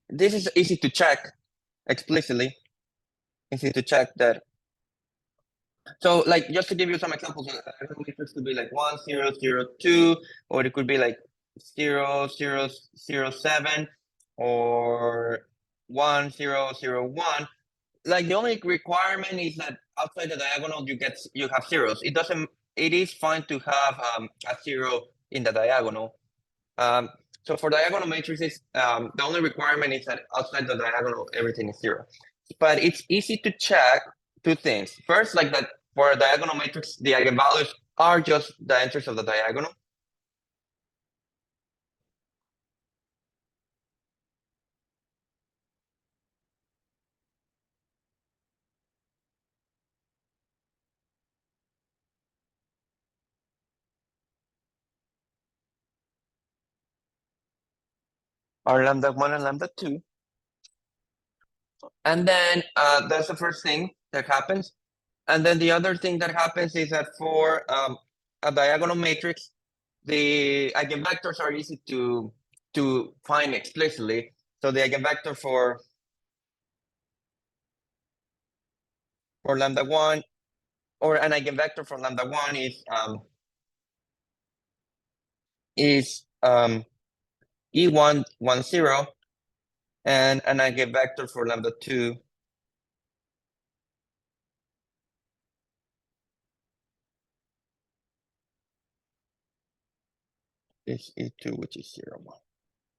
this is easy to check explicitly. Easy to check that. So like just to give you some examples, a diagonal matrix could be like 1, 0, 0, 2, or it could be like 0, 0, 0, 7, or 1, 0, 0, 1. Like the only requirement is that outside the diagonal you have zeros. It is fine to have a zero in the diagonal. So for diagonal matrices, the only requirement is that outside the diagonal everything is zero. But it's easy to check two things. First, like that for a diagonal matrix, the eigenvalues are just the entries of the diagonal. Are lambda one and lambda two. And then that's the first thing that happens. And then the other thing that happens is that for a diagonal matrix, the eigenvectors are easy to find explicitly. So the eigenvector for lambda one, or an eigenvector for lambda one is E1 1 0, and an eigenvector for lambda two is E2, which is 0 1.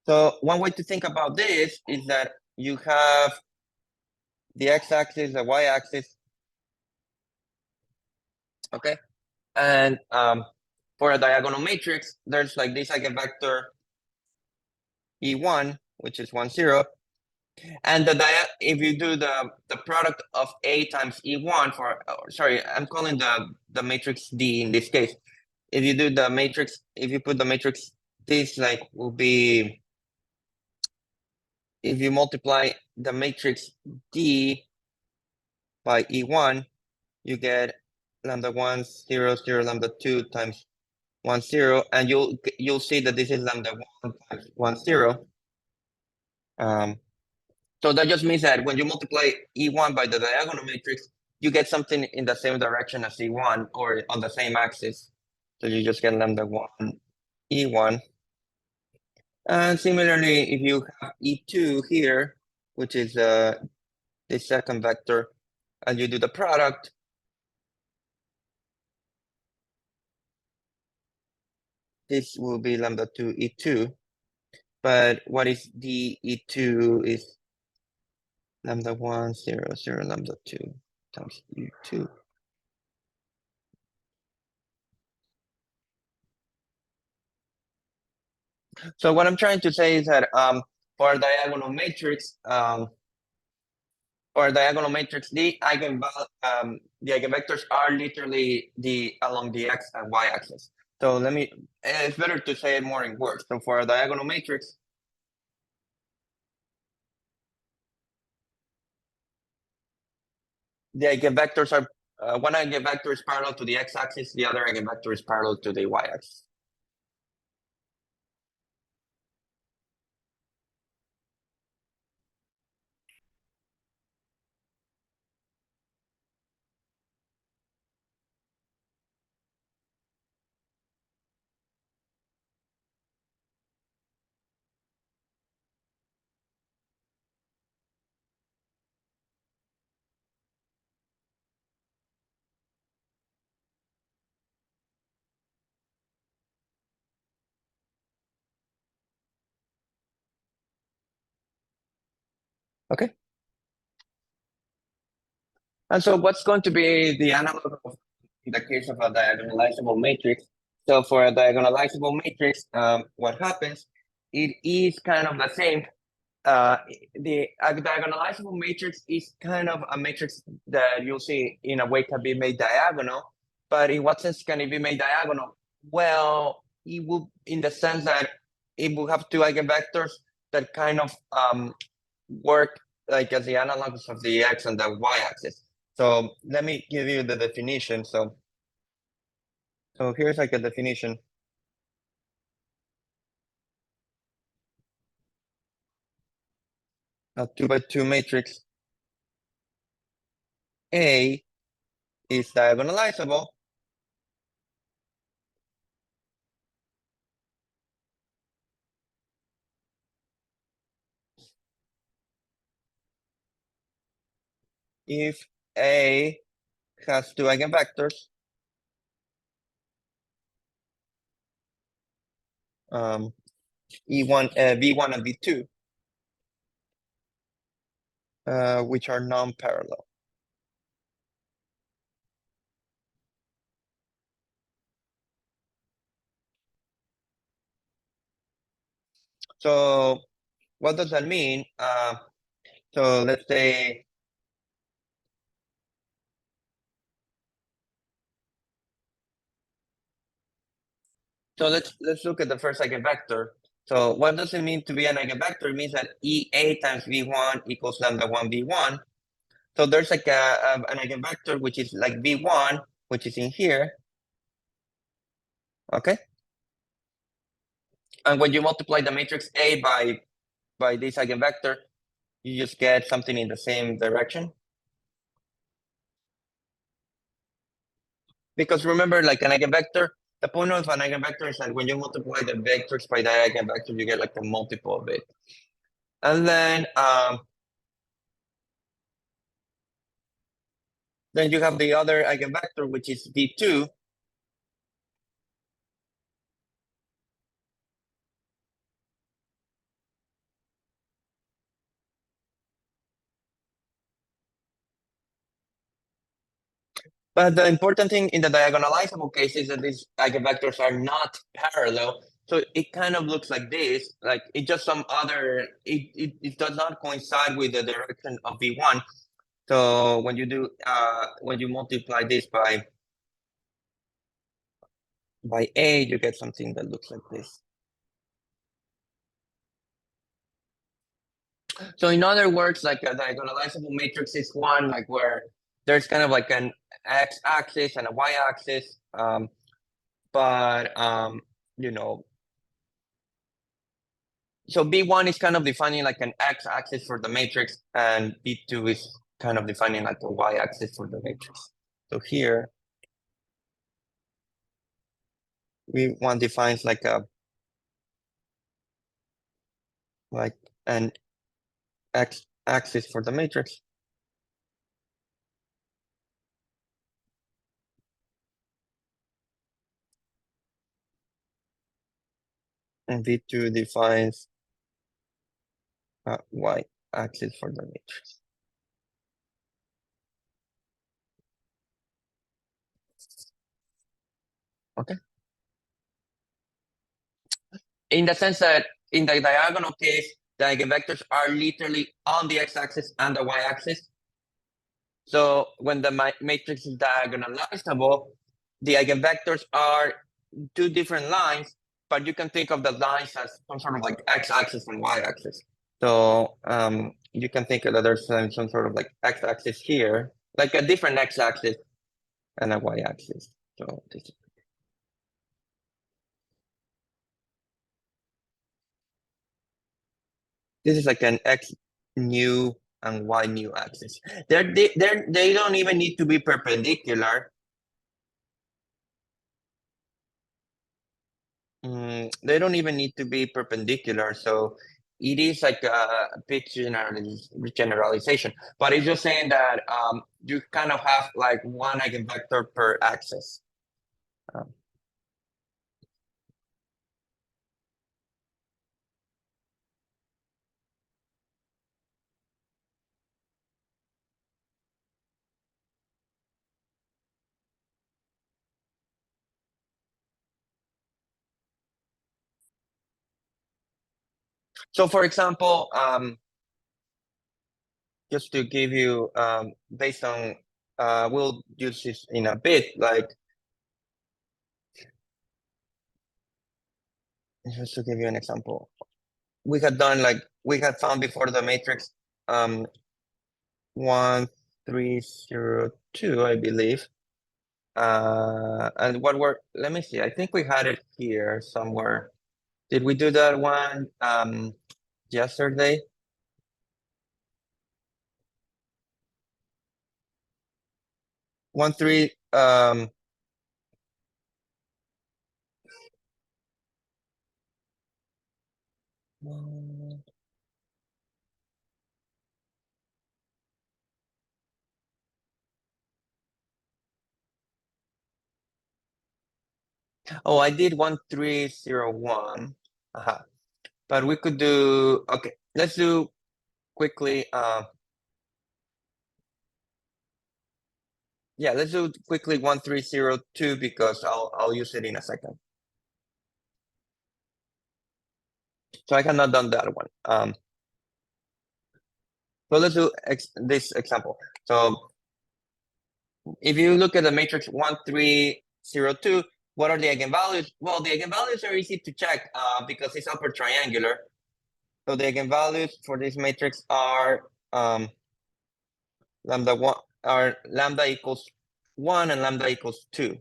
So one way to think about this is that you have the x-axis, the y-axis, okay? And for a diagonal matrix, there's like this eigenvector E1, which is 1, 0. And if you do the product of A times E1 sorry, I'm calling the matrix D in this case. If you do the matrix, if you put the matrix, this like will be, if you multiply the matrix D by E1, you get lambda 1, 0, 0, lambda 2 times 1, 0, and you'll see that this is lambda 1 times 1, 0. So that just means that when you multiply E1 by the diagonal matrix, you get something in the same direction as E1 or on the same axis. So you just get lambda 1 E1. And similarly, if you have E2 here, which is the second vector, and you do the product, this will be lambda 2 E2. But what is the E2 is lambda 1, 0, 0, lambda 2 times E2. So what I'm trying to say is that for a diagonal matrix, the eigenvectors are literally along the x and y axis. So it's better to say it more in words. So for a diagonal matrix, the eigenvectors are one eigenvector is parallel to the x axis, the other eigenvector is parallel to the y axis. Okay. And so what's going to be the analog of in the case of a diagonalizable matrix? So for a diagonalizable matrix, what happens, it is kind of the same. A diagonalizable matrix is kind of a matrix that you'll see in a way can be made diagonal, but in what sense can it be made diagonal? Well, it will, in the sense that it will have two eigenvectors that kind of work like as the analogs of the x and the y axis. So let me give you the definition. So here's like a definition. A 2 by 2 matrix A is diagonalizable if A has two eigenvectors, E1, V1 and V2, which are non-parallel. So what does that mean? So let's say, let's look at the first eigenvector. So what does it mean to be an eigenvector? It means that EA times V1 equals lambda 1 V1. So there's like an eigenvector which is like V1, which is in here. Okay. And when you multiply the matrix A by this eigenvector, you just get something in the same direction. Because remember, like an eigenvector, the point of an eigenvector is that when you multiply the vectors by the eigenvector, you get like a multiple of it. And then you have the other eigenvector, which is V2. But the important thing in the diagonalizable case is that these eigenvectors are not parallel. So it kind of looks like this, like it just some other, it does not coincide with the direction of V1. So when you do, when you multiply this by A, you get something that looks like this. So in other words, like a diagonalizable matrix is one like where there's kind of like an x-axis and a y-axis, but you know, so B1 is kind of defining like an x-axis for the matrix, and B2 is kind of defining like a y-axis for the matrix. So here, B1 defines like an x-axis for the matrix, and B2 defines a y-axis for the matrix. Okay. In the sense that in the diagonal case, the eigenvectors are literally on the x-axis and the y-axis. So when the matrix is diagonalizable, the eigenvectors are two different lines, but you can think of the lines as some sort of like x-axis and y-axis. So you can think that there's some sort of like x-axis here, like a different x-axis and a y-axis. So this is like an x new and y new axis. They don't even need to be perpendicular. They don't even need to be perpendicular. So it is like a bit generalization, but it's just saying that you kind of have like one eigenvector per axis. Um, so for example, just to give you based on we'll use this in a bit, like just to give you an example. We had done like we had found before the matrix 1302, I believe. And what were, let me see, I think we had it here somewhere. Did we do that one yesterday? One three oh, I did 1301. But we could do, okay, let's do quickly yeah, let's do quickly 1302 because I'll use it in a second. So I cannot done that one. So let's do this example. So if you look at the matrix 1302, what are the eigenvalues? Well, the eigenvalues are easy to check because it's upper triangular. So the eigenvalues for this matrix are lambda equals 1 and lambda equals 2.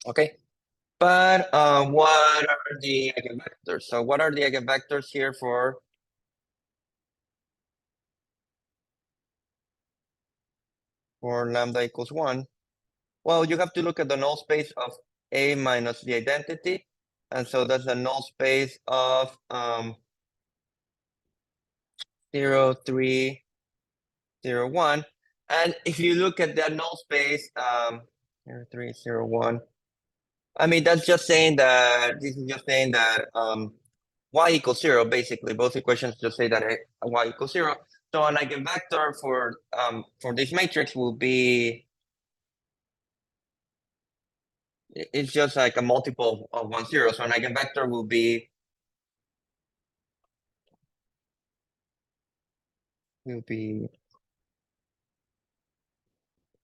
Okay. But what are the eigenvectors? So what are the eigenvectors here for lambda equals 1? Well, you have to look at the null space of A minus the identity. And so that's the null space of 0, 3, 0, 1. And if you look at the null space, 0, 3, 0, 1, I mean, that's just saying that this is just saying that y equals 0, basically. Both equations just say that y equals 0. So an eigenvector for this matrix will be, it's just like a multiple of 1, 0. So an eigenvector will be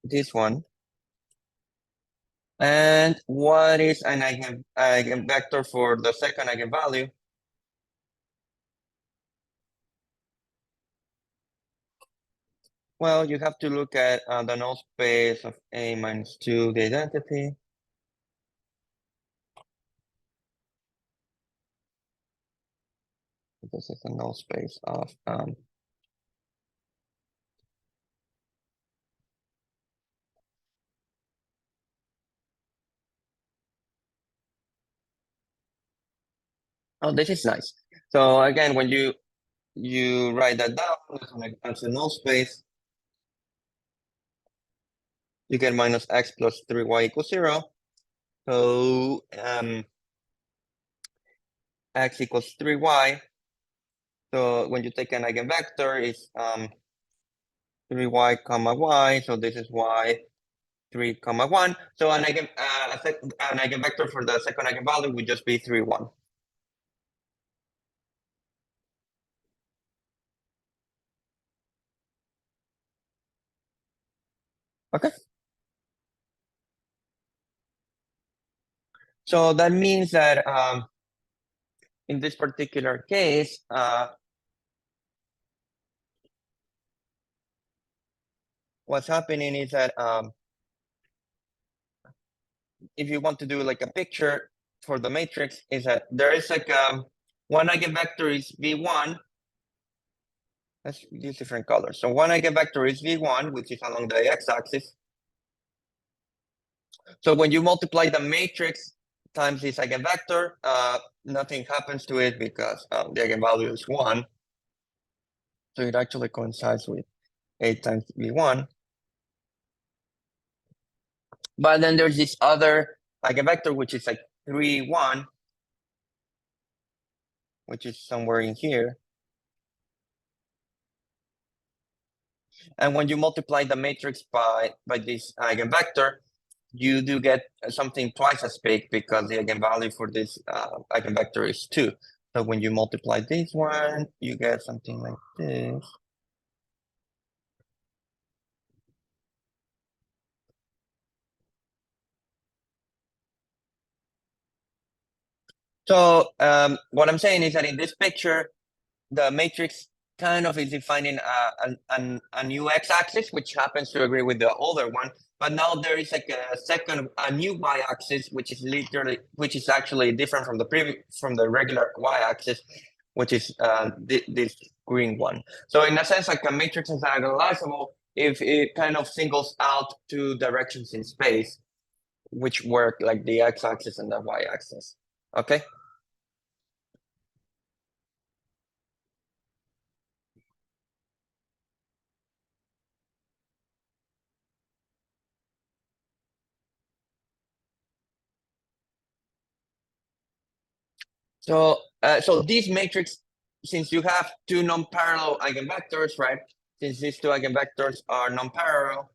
this one. And what is an eigenvector for the second eigenvalue? Well, you have to look at the null space of A minus 2, the identity. This is the null space of oh, this is nice. So again, when you write that down as a null space, you get minus x plus 3y equals 0. So x equals 3y. So when you take an eigenvector, it's 3y comma y. So this is y 3 comma 1. So an eigenvector for the second eigenvalue would just be 3, 1. Okay. So that means that in this particular case, what's happening is that if you want to do like a picture for the matrix, is that there is like one eigenvector is v1. Let's use different colors. So one eigenvector is v1, which is along the x-axis. So when you multiply the matrix times this eigenvector, nothing happens to it because the eigenvalue is 1. So it actually coincides with 8 times v1. But then there's this other eigenvector, which is like 3, 1, which is somewhere in here. And when you multiply the matrix by this eigenvector, you do get something twice as big because the eigenvalue for this eigenvector is 2. So when you multiply this one, you get something like this. So what I'm saying is that in this picture, the matrix kind of is defining a new x-axis, which happens to agree with the older one. But now there is like a new y-axis, which is actually different from the regular y-axis, which is this green one. So in a sense, like a matrix is diagonalizable if it kind of singles out two directions in space, which work like the x-axis and the y-axis. Okay. So this matrix, since you have two non-parallel eigenvectors, right? Since these two eigenvectors are non-parallel,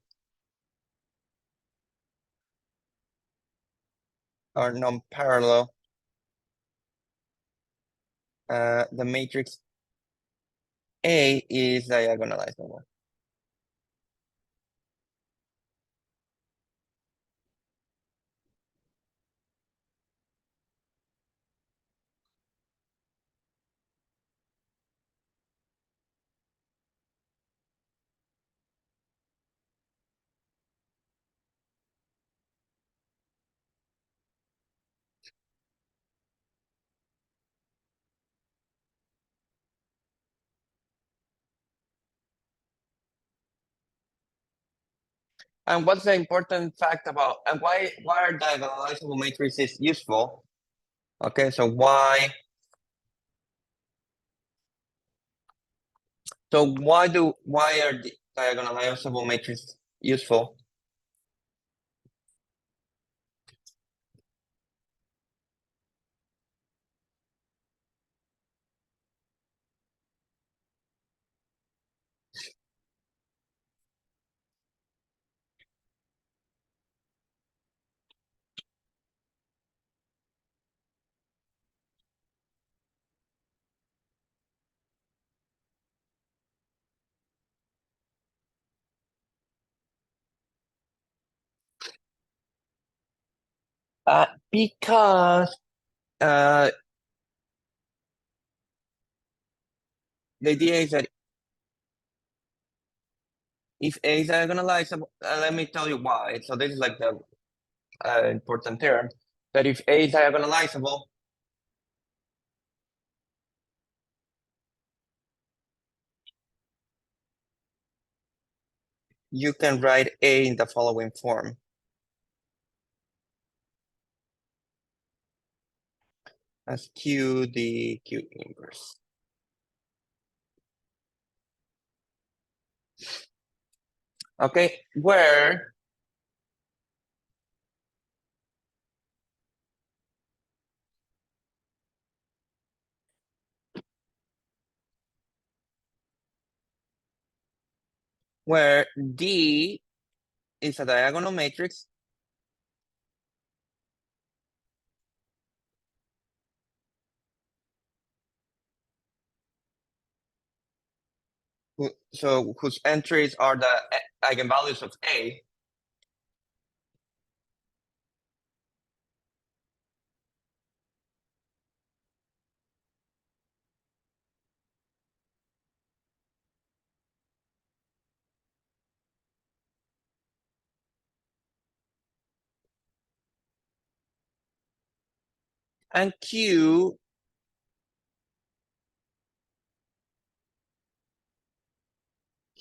the matrix A is diagonalizable. And what's the important fact about and why are diagonalizable matrices useful? Okay, so why are the diagonalizable matrices useful? Because uh, the idea is that if A is diagonalizable, let me tell you why. So this is like the important term, that if A is diagonalizable, you can write A in the following form. As Q the Q inverse. Okay, where D is a diagonal matrix whose entries are the eigenvalues of A, and Q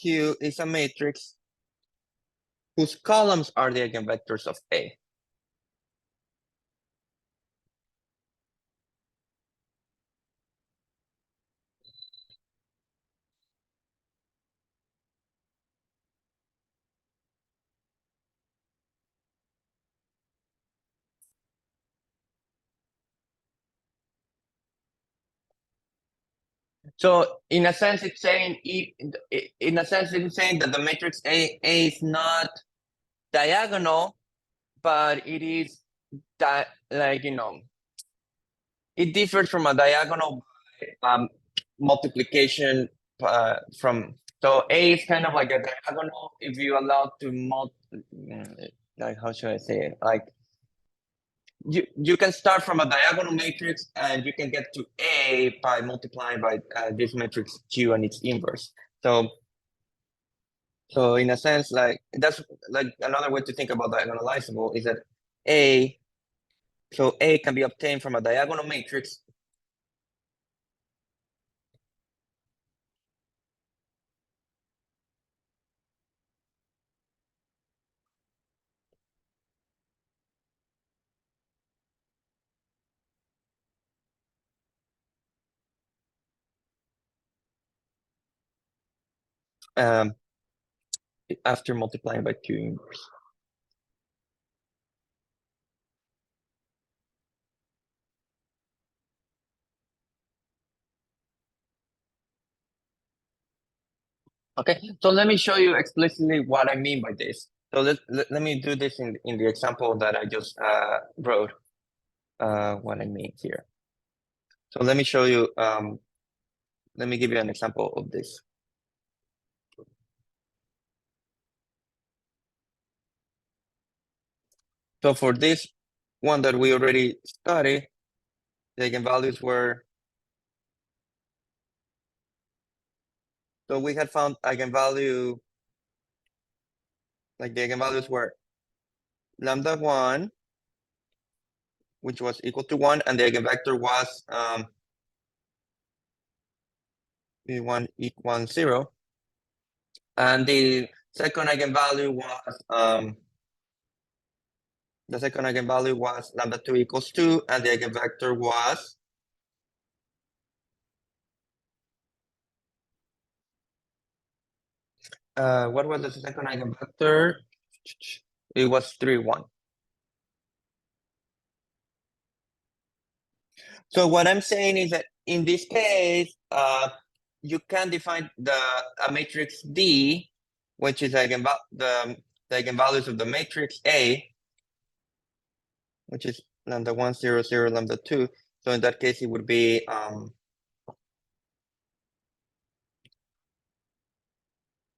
is a matrix whose columns are the eigenvectors of A. So in a sense, it's saying in a sense, it's saying that the matrix A is not diagonal, but it is that, like, it differs from a diagonal multiplication from. So A is kind of like a diagonal if you allow to like, how should I say it? Like, you can start from a diagonal matrix and you can get to A by multiplying by this matrix Q and its inverse. So in a sense, like, that's like another way to think about diagonalizable is that A, so A can be obtained from a diagonal matrix um, after multiplying by Q inverse. Okay, so let me show you explicitly what I mean by this. So let me do this in the example that I just wrote, what I mean here. So let me show you, let me give you an example of this. So for this one that we already studied, the eigenvalues were, so we had found eigenvalue, like the eigenvalues were lambda 1, which was equal to 1, and the eigenvector was v1 equals 0. And the second eigenvalue was lambda 2 equals 2, and the eigenvector was what was the second eigenvector? It was 3, 1. So what I'm saying is that in this case, you can define a matrix D, which is the eigenvalues of the matrix A, which is lambda 1, 0, 0, lambda 2. So in that case, it would be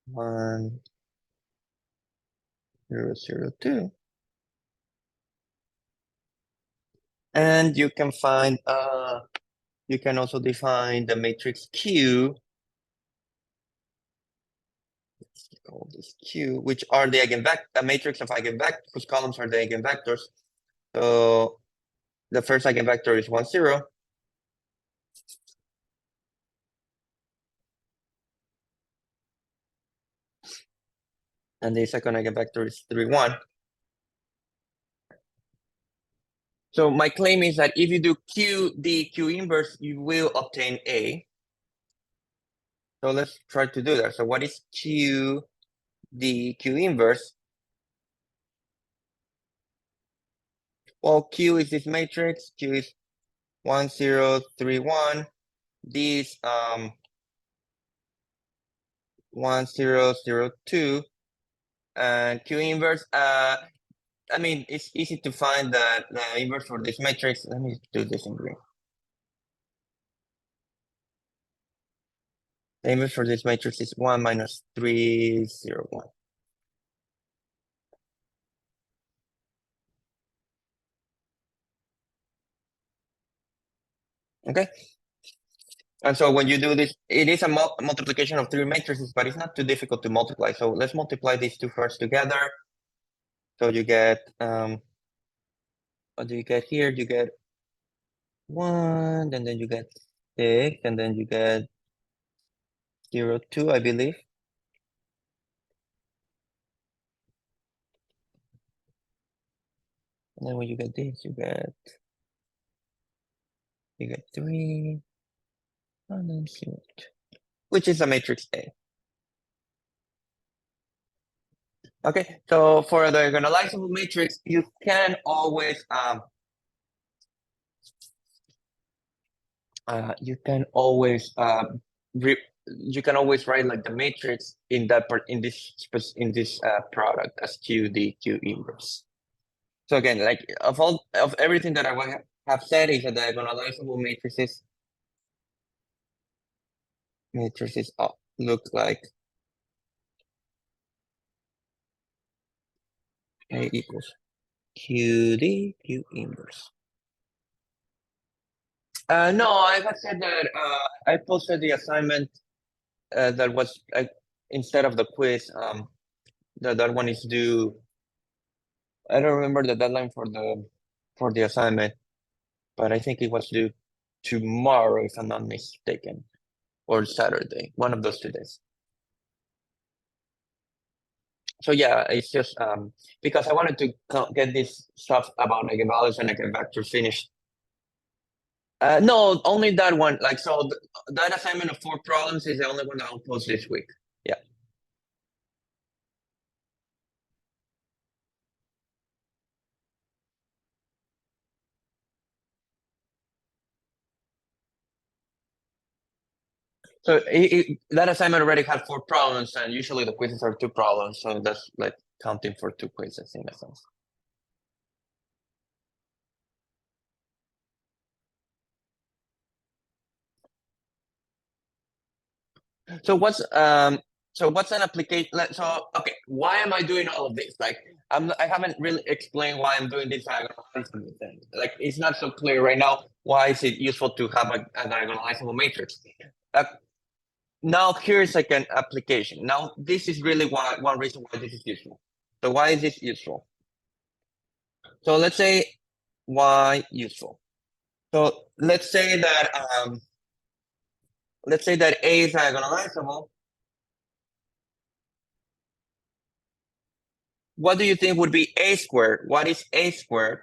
1, 0, 0, 2. And you can find, you can also define the matrix Q, call this Q, which are the a matrix of eigenvectors, whose columns are the eigenvectors. So the first eigenvector is 1, 0. And the second eigenvector is 3, 1. So my claim is that if you do Q, D, Q inverse, you will obtain A. So let's try to do that. So what is Q, D, Q inverse? Well, Q is this matrix. Q is 1, 0, 3, 1. D is 1, 0, 0, 2. And Q inverse, I mean, it's easy to find the inverse for this matrix. Let me do this in green. The inverse for this matrix is 1 minus 3, 0, 1. Okay. And so when you do this, it is a multiplication of 3 matrices, but it's not too difficult to multiply. So let's multiply these two first together. So you get, what do you get here? You get 1, and then you get 6, and then you get 0, 2, I believe. And then when you get this, you get 3, and then 0, 2, which is a matrix A. Okay, so for the diagonalizable matrix, you can always you can always write like the matrix in that part in this product as Q D Q inverse. So again, like of everything that I have said is that diagonalizable matrices look like A equals Q D Q inverse. No, I had said that I posted the assignment that was instead of the quiz. That one is due. I don't remember the deadline for the assignment, but I think it was due tomorrow, if I'm not mistaken, or Saturday, one of those 2 days. So yeah, it's just because I wanted to get this stuff about eigenvalues and eigenvectors finished. No, only that one. Like so, that assignment of 4 problems is the only one that I'll post this week. Yeah. So that assignment already had 4 problems, and usually the quizzes are 2 problems, so that's like counting for 2 quizzes in a sense. So what's an application? So okay, why am I doing all of this? Like I haven't really explained why I'm doing this diagonalizable thing. Like it's not so clear right now. Why is it useful to have a diagonalizable matrix? Now here's like an application. Now this is really one reason why this is useful. So why is this useful? So let's say why useful. So let's say that A is diagonalizable. What do you think would be A squared? What is A squared?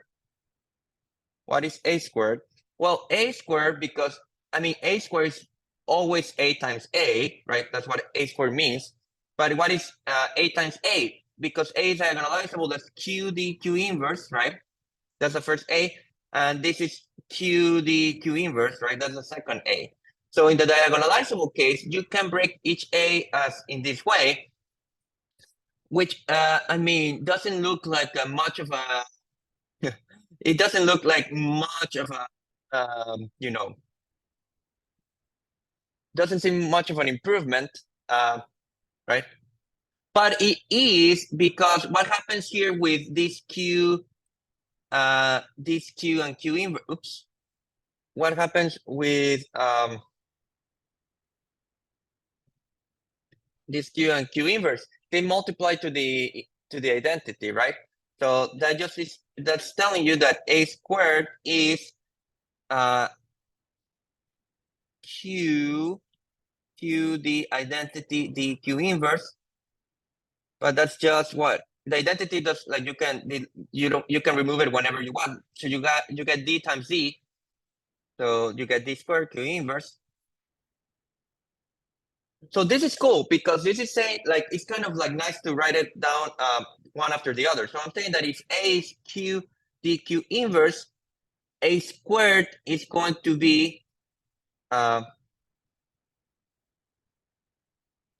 What is A squared? Well, A squared, because I mean, A squared is always A times A, right? That's what A squared means. But what is A times A? Because A is diagonalizable, that's QD Q inverse, right? That's the first A. And this is QD Q inverse, right? That's the second A. So in the diagonalizable case, you can break each A as in this way, which I mean, doesn't look like much of a it doesn't look like much of a doesn't seem much of an improvement, right? But it is, because what happens here with this Q this Q and Q inverse, oops, what happens with this Q and Q inverse? They multiply to the identity, right? So that just is, that's telling you that A squared is Q the identity the Q inverse, but that's just what the identity does. Like you can remove it whenever you want. So you get D times Z. So you get D squared Q inverse. So this is cool because this is saying, like, it's kind of like nice to write it down one after the other. So I'm saying that if A is Q dq inverse, A squared is going to be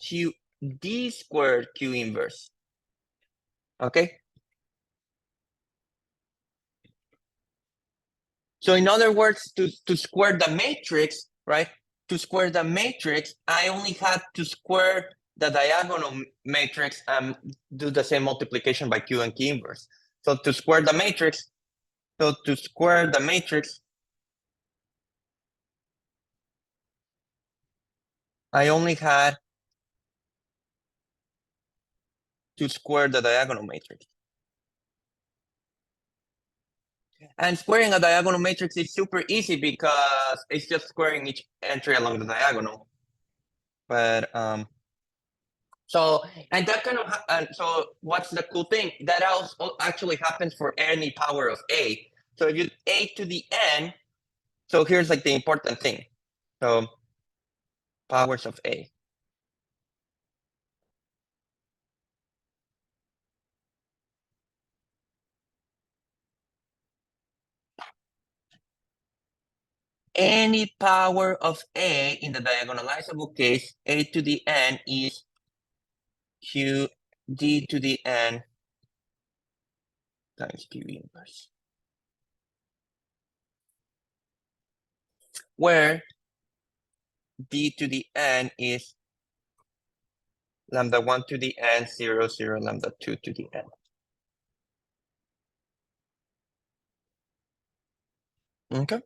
Q D squared Q inverse. Okay. So in other words, to square the matrix, right? To square the matrix, I only had to square the diagonal matrix and do the same multiplication by Q and Q inverse. So to square the matrix, I only had to square the diagonal matrix. And squaring a diagonal matrix is super easy because it's just squaring each entry along the diagonal. But so, and that kind of, and so what's the cool thing? That also actually happens for any power of A. So if you A to the N, so here's like the important thing. So powers of A. Any power of A in the diagonalizable case, A to the N is Q D to the N times Q inverse. Where D to the N is lambda 1 to the N, 0, 0, lambda 2 to the N. Okay.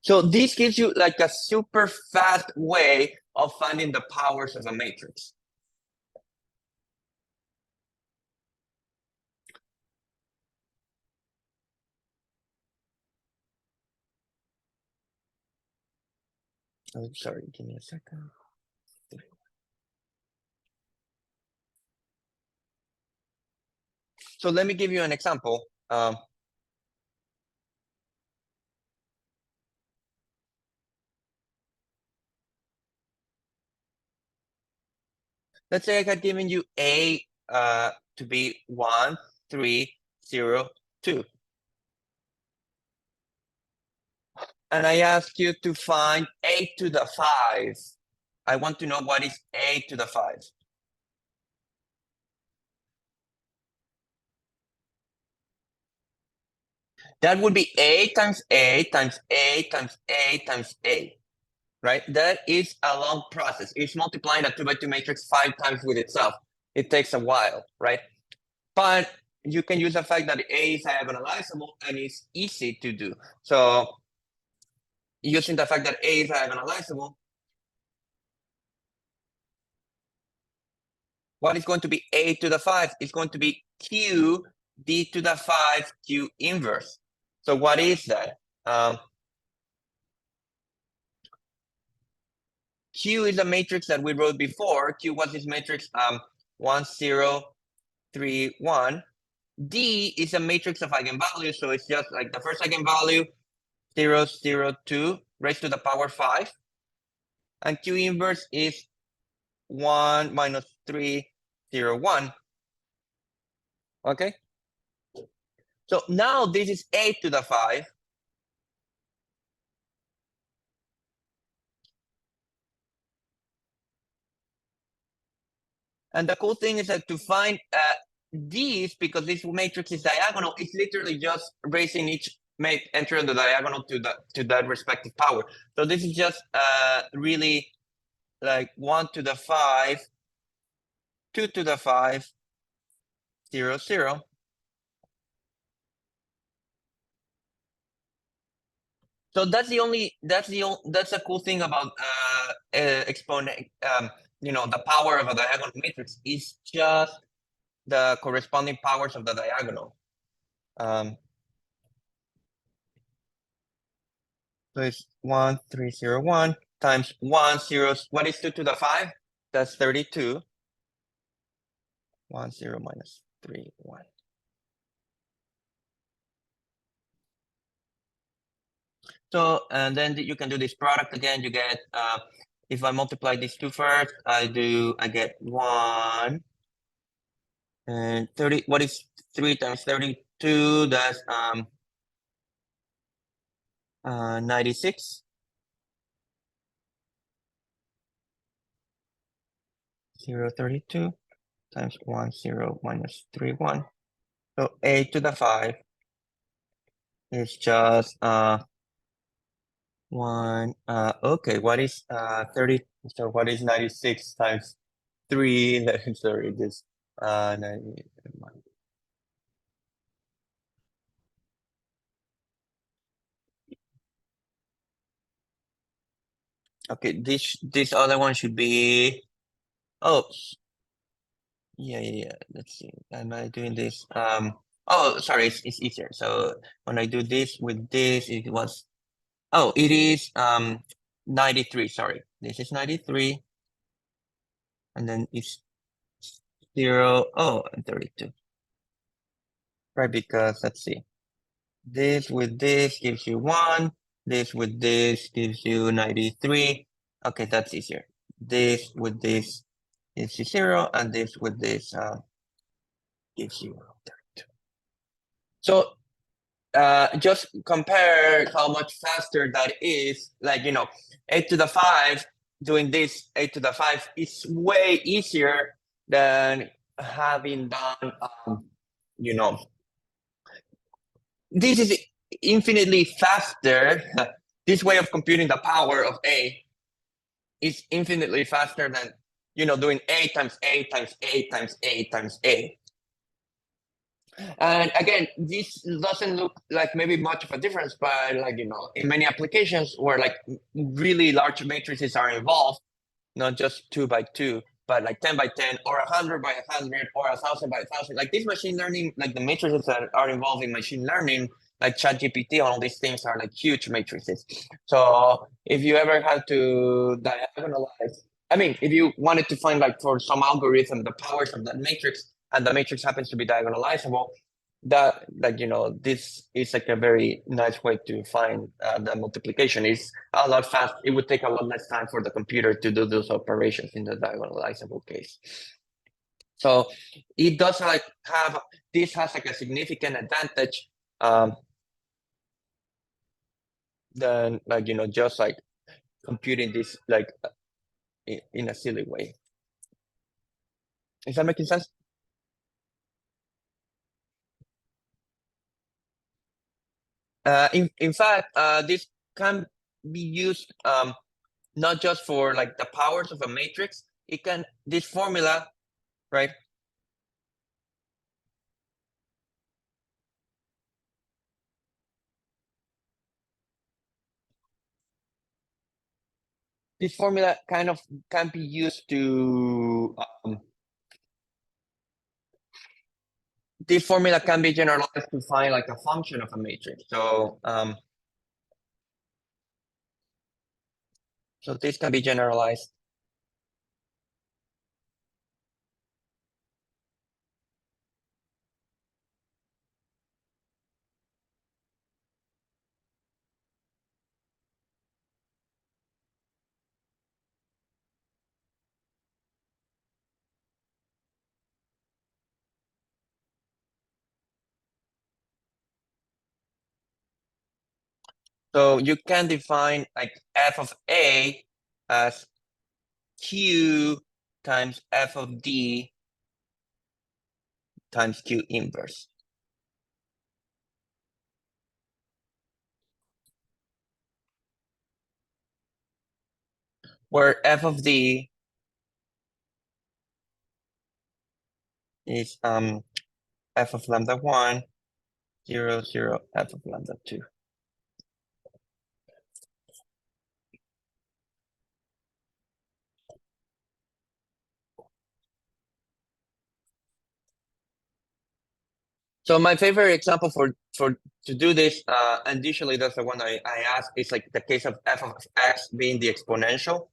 So this gives you like a super fast way of finding the powers of a matrix. Oh, sorry, give me a second. So let me give you an example. Let's say I had given you A to be 1, 3, 0, 2. And I ask you to find A to the 5. I want to know what is A to the 5. That would be A times A times A times A times A, right? That is a long process. It's multiplying a 2x2 matrix 5 times with itself. It takes a while, right? But you can use the fact that A is diagonalizable and it's easy to do. So using the fact that A is diagonalizable, what is going to be A to the 5? It's going to be Q D to the 5 Q inverse. So what is that? Q is a matrix that we wrote before. Q was this matrix 1, 0, 3, 1. D is a matrix of eigenvalues, so it's just like the first eigenvalue, 0, 0, 2, raised to the power 5. And Q inverse is 1 minus 3, 0, 1. Okay? So now this is A to the 5. And the cool thing is that to find these, because this matrix is diagonal, it's literally just raising each entry on the diagonal to that respective power. So this is just really like 1 to the 5, 2 to the 5, 0, 0. So that's a cool thing about exponent. The power of a diagonal matrix is just the corresponding powers of the diagonal. Um, so it's 1, 3, 0, 1 times 1, 0. What is 2 to the 5? That's 32. 1, 0 minus 3, 1. So, and then you can do this product again. You get, if I multiply these two first, I get 1 and 30. What is 3 times 32? That's 96. 0, 32 times 1, 0 minus 3, 1. So a to the 5 is just 1. Okay, what is 30? So what is 96 times 3? Sorry, this 90. Okay, this other one should be, oh, yeah. Let's see. Am I doing this? Oh, sorry, it's easier. So when I do this with this, it was, oh, it is 93. Sorry, this is 93, and then it's 0. Oh, and 32. Right, because let's see. This with this gives you 1. This with this gives you 93. Okay, that's easier. This with this gives you 0, and this with this gives you 32. So just compare how much faster that is. Like, 8 to the 5, doing this 8 to the 5 is way easier than having done, you know, this is infinitely faster. This way of computing the power of A is infinitely faster than, doing A times A times A times A times A. And again, this doesn't look like maybe much of a difference, but like, in many applications where like really large matrices are involved, not just 2 by 2, but like 10 by 10 or 100 by 100 or 1,000 by 1,000. Like this machine learning, like the matrices that are involved in machine learning, like ChatGPT, all these things are like huge matrices. So if you ever had to diagonalize, I mean, if you wanted to find like for some algorithm the powers of that matrix, and the matrix happens to be diagonalizable, that like this is like a very nice way to find the multiplication. Is a lot fast. It would take a lot less time for the computer to do those operations in the diagonalizable case. So it does like have, this has like a significant advantage than like just like computing this like in a silly way. Is that making sense? In fact, this can be used not just for like the powers of a matrix. It can, this formula, right? This formula kind of can be used to, this formula can be generalized to find like a function of a matrix. So this can be generalized. So you can define like f of A as Q times f of D times Q inverse. Where f of D is f of lambda 1, 0, 0, f of lambda 2. So my favorite example for to do this, and usually that's the one I ask, is like the case of f of x being the exponential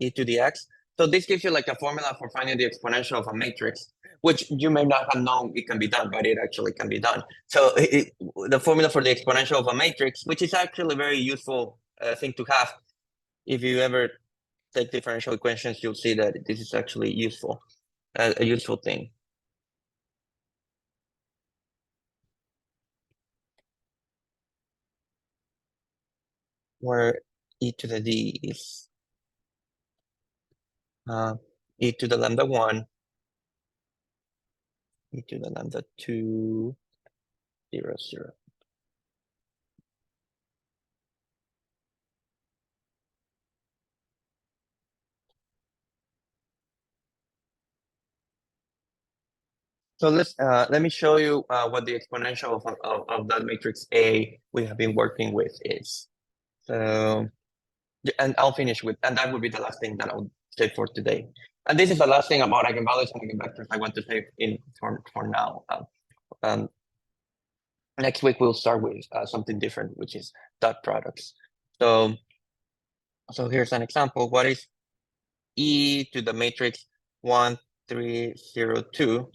e to the x. So this gives you like a formula for finding the exponential of a matrix, which you may not have known it can be done, but it actually can be done. So the formula for the exponential of a matrix, which is actually a very useful thing to have. If you ever take differential equations, you'll see that this is actually useful, a useful thing. Where e to the d is e to the lambda 1, e to the lambda 2, 0, 0. So let me show you what the exponential of that matrix A we have been working with is. So, and I'll finish with, and that would be the last thing that I'll say for today. And this is the last thing about eigenvalues and eigenvectors I want to say for now. Next week we'll start with something different, which is dot products. So here's an example. What is e to the matrix 1, 3, 0, 2?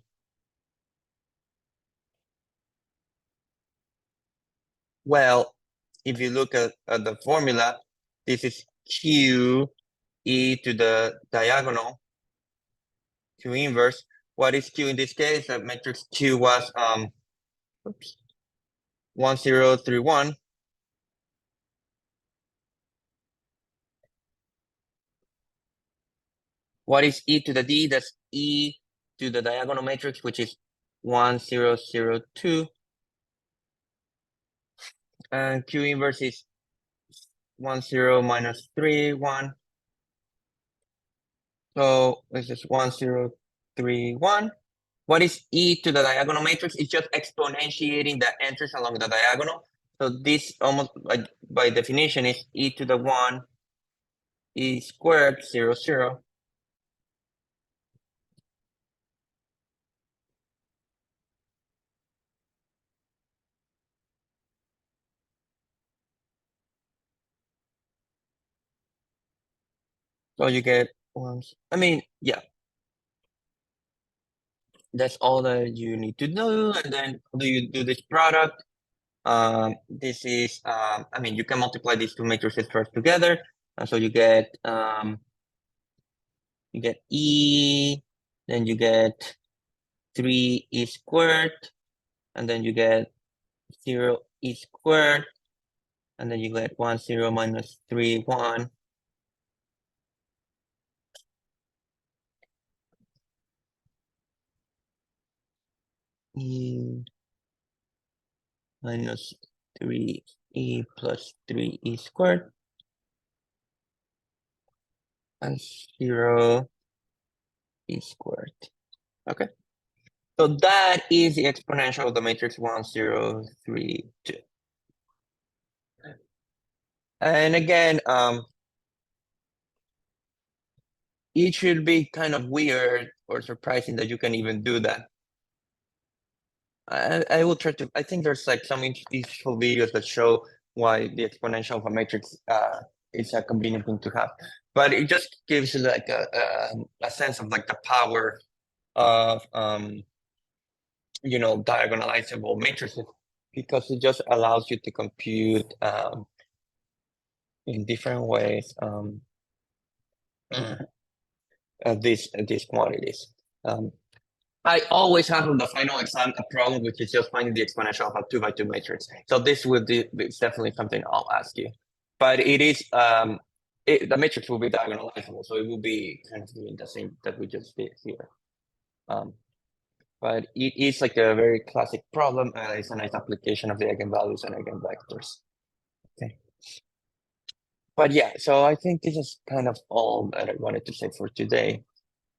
Well, if you look at the formula, this is q e to the diagonal q inverse. What is q in this case? The matrix q was 1, 0, 3, 1. What is e to the d? That's e to the diagonal matrix, which is 1, 0, 0, 2. And q inverse is 1, 0, minus 3, 1. So this is 1, 0, 3, 1. What is e to the diagonal matrix? It's just exponentiating the entries along the diagonal. So this almost by definition is e to the 1 e squared 0, 0. So you get ones. I mean, yeah, that's all that you need to do. And then do you do this product? This is, I mean, you can multiply these two matrices first together. And so you get e, then you get 3e squared, and then you get 0e squared, and then you get 1, 0 minus 3, 1. E minus 3e plus 3e squared, and 0 e squared. Okay. So that is the exponential of the matrix 1, 0, 3, 2. And again, it should be kind of weird or surprising that you can even do that. I will try to, I think there's like some useful videos that show why the exponential of a matrix is a convenient thing to have. But it just gives you like a sense of like the power of diagonalizable matrices, because it just allows you to compute in different ways these quantities. I always have on the final exam a problem, which is just finding the exponential of a 2 by 2 matrix. So this will be it's definitely something I'll ask you. But it is the matrix will be diagonalizable, so it will be kind of doing the same that we just did here. But it is like a very classic problem, and it's a nice application of the eigenvalues and eigenvectors. Okay. But yeah, so I think this is kind of all that I wanted to say for today.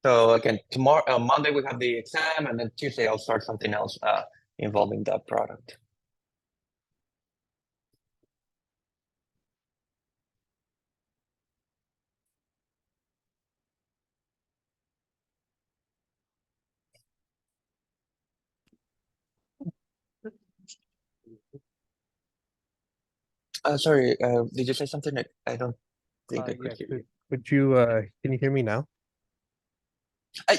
So again, tomorrow, Monday we have the exam, and then Tuesday I'll start something else involving that product. Sorry, did you say something? I don't think I could Yeah, hear you. could you can you hear me now?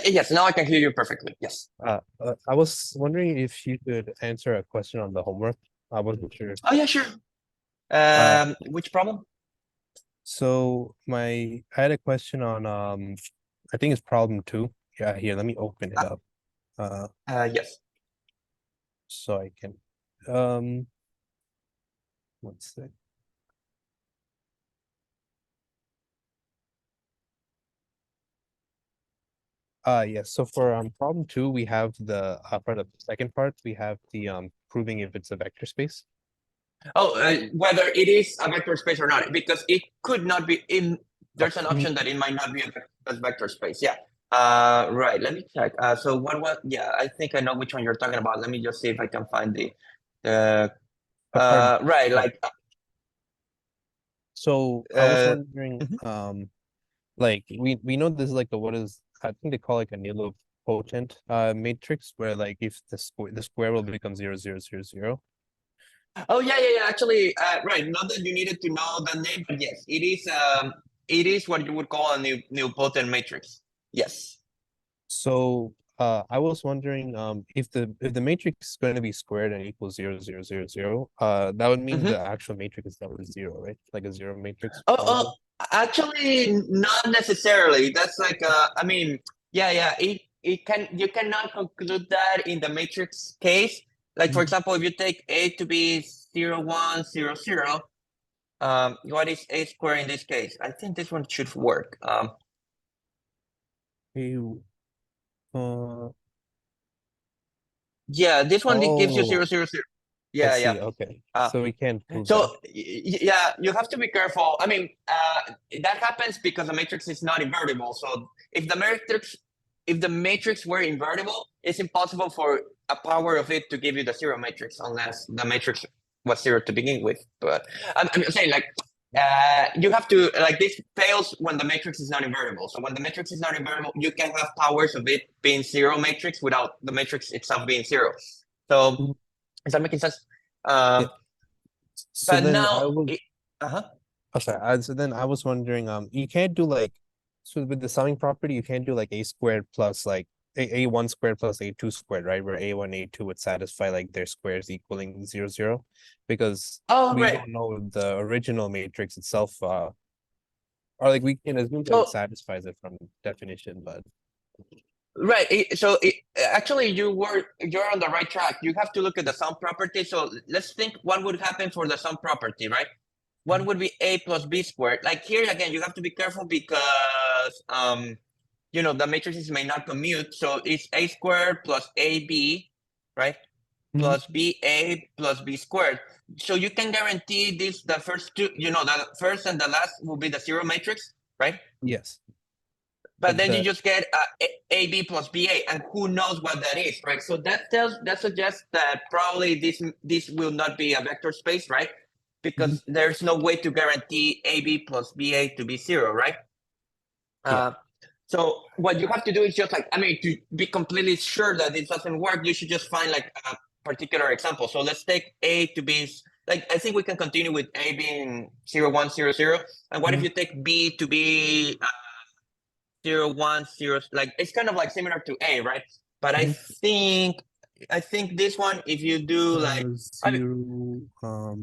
Yes, now I can hear you perfectly. Yes. I was wondering if you could answer a question on the homework. I wasn't sure. Oh yeah, sure. Which problem? So I had a question on I think it's problem 2. Yeah, here, let me open it up. Yes. So I can one sec. Yes, so for problem 2, we have the for the second part, we have the proving if it's a vector space. Oh, whether it is a vector space or not, because it could not be in. There's an option that it might not be a vector space. Yeah. Right. Let me check. So what? Yeah, I think I know which one you're talking about. Let me just see if I can find the. Right. Like. So I was wondering, Mhm. like we know this is like the what is I think they call like a nilpotent matrix where like if the square will become 0 0 0 0. Oh yeah. Actually, right. Not that you needed to know the name, but yes, it is. It is what you would call a new potent matrix. Yes. So I was wondering if the matrix is going to be squared and equals 0 0 0 0, that would mean the Mm-hmm. actual matrix is that was 0, right? Like a 0 matrix Oh, probably. actually, not necessarily. That's like, I mean, yeah. It can you cannot conclude that in the matrix case. Like for Mhm. example, if you take A to be 0 1 0 0, what is A squared in this case? I think this one should work. You, uh, Yeah, this one gives you 0 oh, 0 0. I Yeah. see. Okay. Uh, So we can't prove that. So yeah, you have to be careful. I mean, that happens because the matrix is not invertible. So if the matrix were invertible, it's impossible for a power of it to give you the zero matrix unless the matrix was zero to begin with. But I'm saying like you have to like this fails when the matrix is not invertible. So when the matrix is not invertible, you can have powers of it being zero matrix without the matrix itself being zero. So Mhm. is that making sense? Yeah. Um, So but then now, I was uh-huh. okay. So then I was wondering, you can't do like so with the summing property, you can't do like a squared plus like a1 squared plus a2 squared, right? Where a1, a2 would satisfy like their squares equaling 0 0, because Oh, we right. don't know the original matrix itself, or like we can assume that it So, satisfies it from definition, but right. Actually, you're on the right track. You have to look at the sum property. So let's think what would happen for the sum property, right? What would be a plus b squared? Like here again, you have to be careful because the matrices may not commute. So it's a squared plus ab, right? Mhm. Plus ba plus b squared. So you can guarantee this the first two, the first and the last will be the zero matrix, right? Yes, But but then you the just get AB plus BA, and who knows what that is, right? So that suggests that probably this will not be a vector space, right? Mhm. Because there's no way to guarantee AB plus BA to be zero, right? Yeah. Uh, so what you have to do is just like, I mean, to be completely sure that it doesn't work, you should just find like a particular example. So let's take A to be like, I think we can continue with A being 0 1 0 0. And what if Mhm. you take B to be 0 1 0, like it's kind of like similar to A, right? But I Mhm. think this one, if you do like, I mean, 0.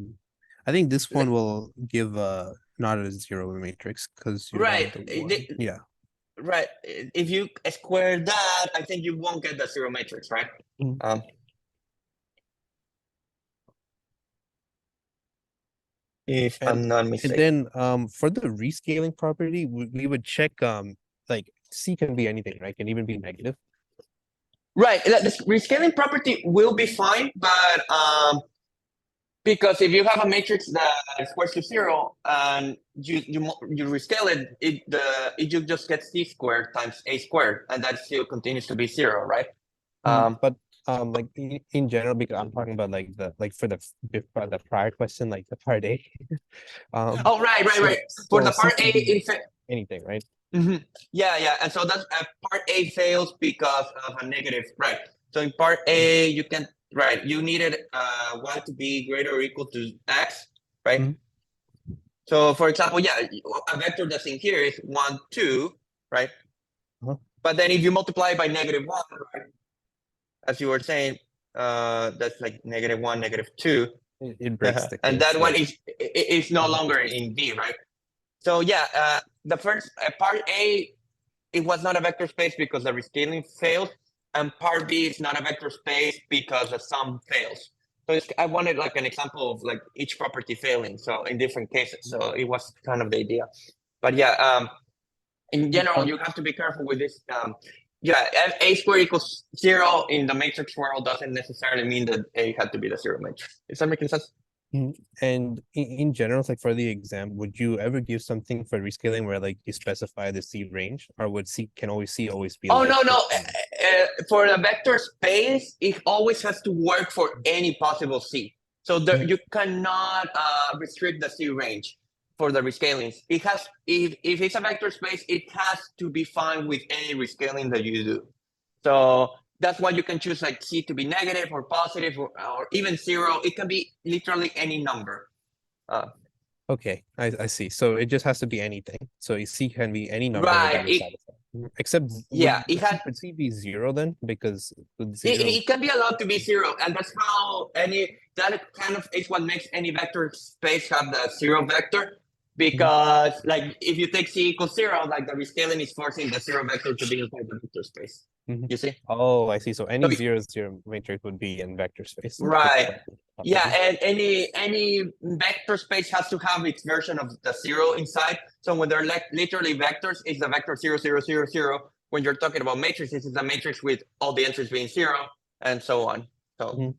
I think this one like will give not a 0 matrix because you right, have the 1. Yeah. right. If you square that, I think you won't get the zero matrix, right? Mhm. Um, if And I'm not and mistaken. then for the rescaling property, we would check like C can be anything, right? Can even be negative. Right, the rescaling property will be fine, but Because if you have a matrix that squares to 0 and you rescale it, it just gets c squared times a squared, and that still continues to be 0, right? But like in general, because I'm talking about like for the prior question, like the part A. Oh, right. For the C part can A, be anything, right? Yeah, and so that's part A fails because of a negative, right? So in part A, you can you needed y to be greater or equal to x, right? Mhm. So for example, a vector that's in here is 1, 2, right? Uh-huh. But then if you multiply it by -1, right? As you were saying, that's like -1, -2. It breaks the And case, that one yeah. is no longer in V, right? So the first part A, it was not a vector space because the rescaling failed, and part B is not a vector space because the sum fails. So I wanted like an example of like each property failing, so in different cases. So it was kind of the idea. But in general, you have to be careful with this. A squared equals 0 in the matrix world doesn't necessarily mean that A had to be the 0 matrix. Is that making sense? And in general, like for the exam, would you ever give something for rescaling where like you specify the C range, or would C always be Oh, like no. For the vector space, it always has to work for any possible C. So you cannot restrict the C range for the rescalings. It has, if it's a vector space, it has to be fine with any rescaling that you do. So that's why you can choose like C to be negative or positive or even 0. It can be literally any number. Okay, I see. So it just has to be anything. So C can be any number that Right. you're satisfied. Except would C be 0 then? Because with 0, It can be allowed to be 0, and that's how that kind of is what makes any vector space have the 0 vector. Because like if you take C equals 0, like the rescaling is forcing the 0 vector to be inside the vector space. You see? Oh, I see. So So, any 0 matrix would be in vector space. right. Yeah, and any vector space has to have its version of the 0 inside. So when they're like literally vectors, it's the vector 0, 0, 0, 0. When you're talking about matrices, it's a matrix with all the entries being 0 and so on. So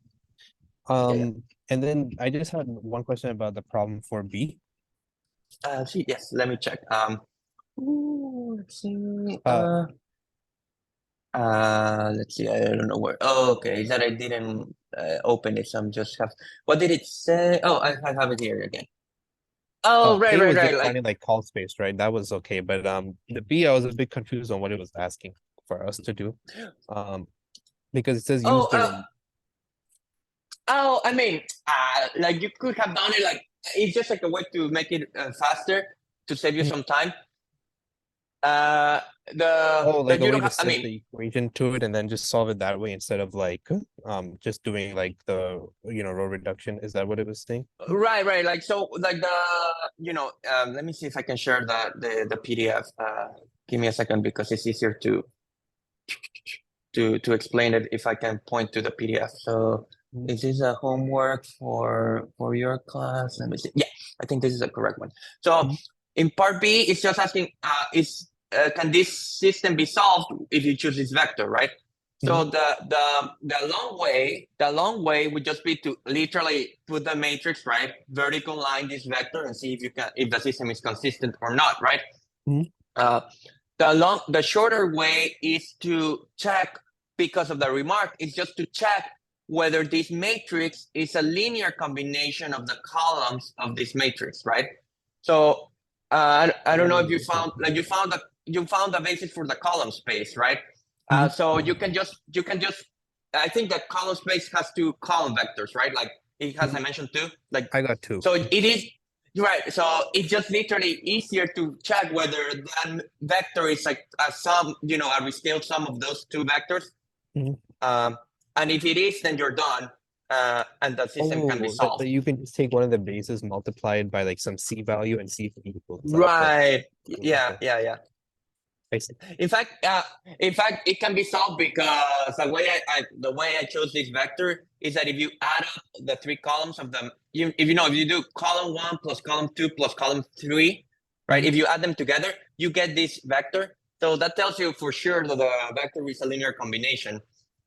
And then I just had one question about the problem for B. yes, let me check. Let's see. Let's see. I don't know where. Oh, okay. That I didn't open it, so I'm just have. What did it say? Oh, I have it here again. Oh, right. A was just Like, finding like call space, right? That was okay. But the B, I was a bit confused on what it was asking for us to do. Because it says use the I mean, like you could have done it like it's just like a way to make it faster to save you some time. like a You way don't to have. I set mean, the equation to it and then just solve it that way instead of like just doing like the row reduction. Is that what it was saying? right. Like so, like let me see if I can share the PDF. Give me a second because it's easier to explain it if I can point to the PDF. So is this a homework for your class? Let me see. Yeah, I think this is the correct one. So in part B, it's just asking, can this system be solved if you choose this vector, right? So the long way would just be to literally put the matrix, right, vertical line this vector and see if the system is consistent or not, right? The shorter way is to check, because of the remark, is just to check whether this matrix is a linear combination of the columns of this matrix, right? So I don't know if you found the basis for the column space, right? So you can just I think that column space has 2 column vectors, right? Like it has dimension 2. Like I got 2. so it is. Right, so it's just literally easier to check whether that vector is like a sum, a rescaled sum of those 2 vectors. And if it is, then you're done, and the system can be solved. You can just take one of the bases, multiply it by like some C value and see if it equals. Right. Yeah. I see. In fact, it can be solved because the way I chose this vector is that if you add up the 3 columns of them, if you do column 1 plus column 2 plus column 3, right? If you add them together, you get this vector. So that tells you for sure that the vector is a linear combination.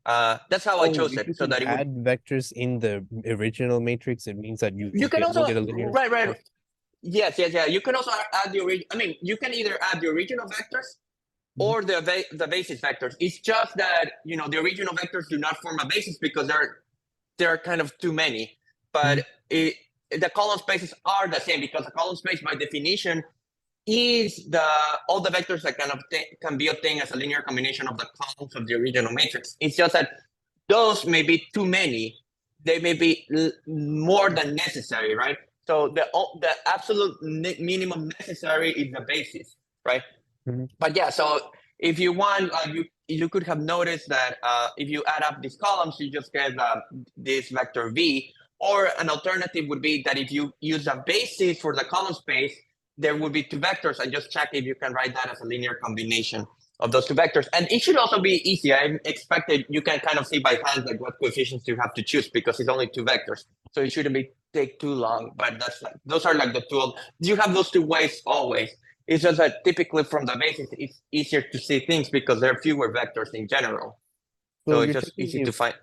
That's how I Oh, chose if you it, so can that it would. add vectors in the original matrix, it means that You can we'll also get a linear. right. Yes, yes, yeah. You can also add the original. I mean, you can either add the original vectors or the basis vectors. It's just that the original vectors do not form a basis because there are kind of too many. But the column spaces are the same because the column space, by definition, is all the vectors that can be obtained as a linear combination of the columns of the original matrix. It's just that those may be too many. They may be more than necessary, right? So the absolute minimum necessary is the basis, right? But yeah, so if you want, you could have noticed that if you add up these columns, you just get this vector v. Or an alternative would be that if you use a basis for the column space, there would be two vectors, and just check if you can write that as a linear combination of those two vectors. And it should also be easy. I expected you can kind of see by hand like what coefficients you have to choose because it's only two vectors, so it shouldn't take too long. But those are like the two. You have those two ways always. It's just that typically from the basis, it's easier to see things because there are fewer vectors in general. So it's you're just checking easy to if find.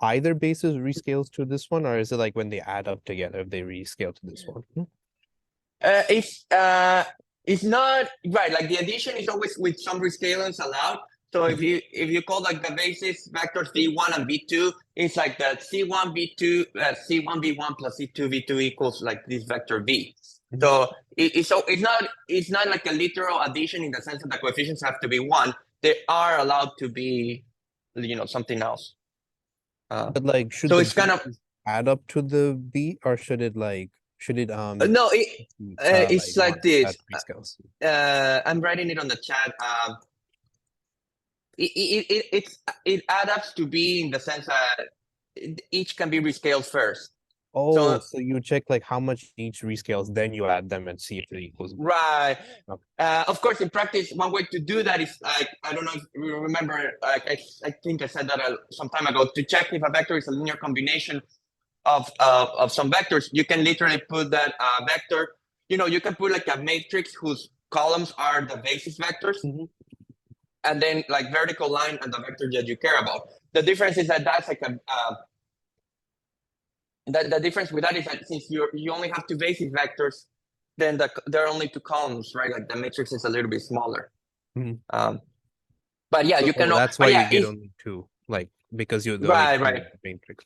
either basis rescales to this one, or is it like when they add up together, if they rescale to this one? It's not right. Like the addition is always with some rescalings allowed. So if you call like the basis vectors v1 and v2, it's like the c1 v2 c1 v1 plus c2 v2 equals like this vector v. So it's not like a literal addition in the sense that the coefficients have to be one. They are allowed to be, something else. But like, should So the it's kind of add up to the v, or should it no. It's like this. rescales? I'm writing it on the chat. It adds up to be in the sense that each can be rescaled first. Oh, so you check like how much each rescales, then you add them and see if it equals. Right. Okay. Of course, in practice, one way to do that is like, I don't know if you remember, like I think I said that some time ago, to check if a vector is a linear combination of some vectors, you can literally put that vector, you can put like a matrix whose columns are the basis vectors, and then like vertical line and the vector that you care about. The difference is that that's like the difference with that is that since you only have two basis vectors, then there are only two columns, right? Like the matrix is a little bit smaller. But yeah, you can. That's why you get only two, like because you're the right. Matrix.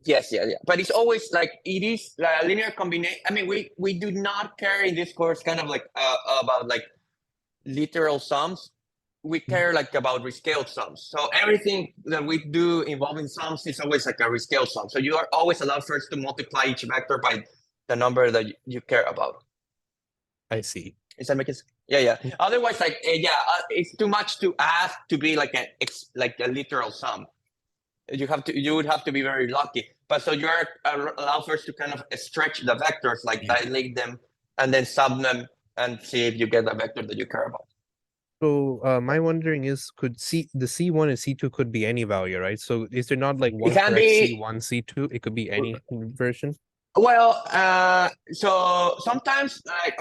Yes, yeah. But it's always like it is a linear combination. I mean, we do not care in this course kind of like about like literal sums. We care like about rescaled sums. So everything that we do involving sums is always like a rescaled sum. So you are always allowed first to multiply each vector by the number that you care about. I see. Is that making sense? Yeah. Otherwise, like it's too much to ask to be like a literal sum. You would have to be very lucky. But so you're allowed first to kind of stretch the vectors, like dilate them, and then sum them and see if you get the vector that you care about. So my wondering is, could the C1 and C2 could be any value, right? So is there not like one correct C1, C2? It could be any version. Well, so sometimes like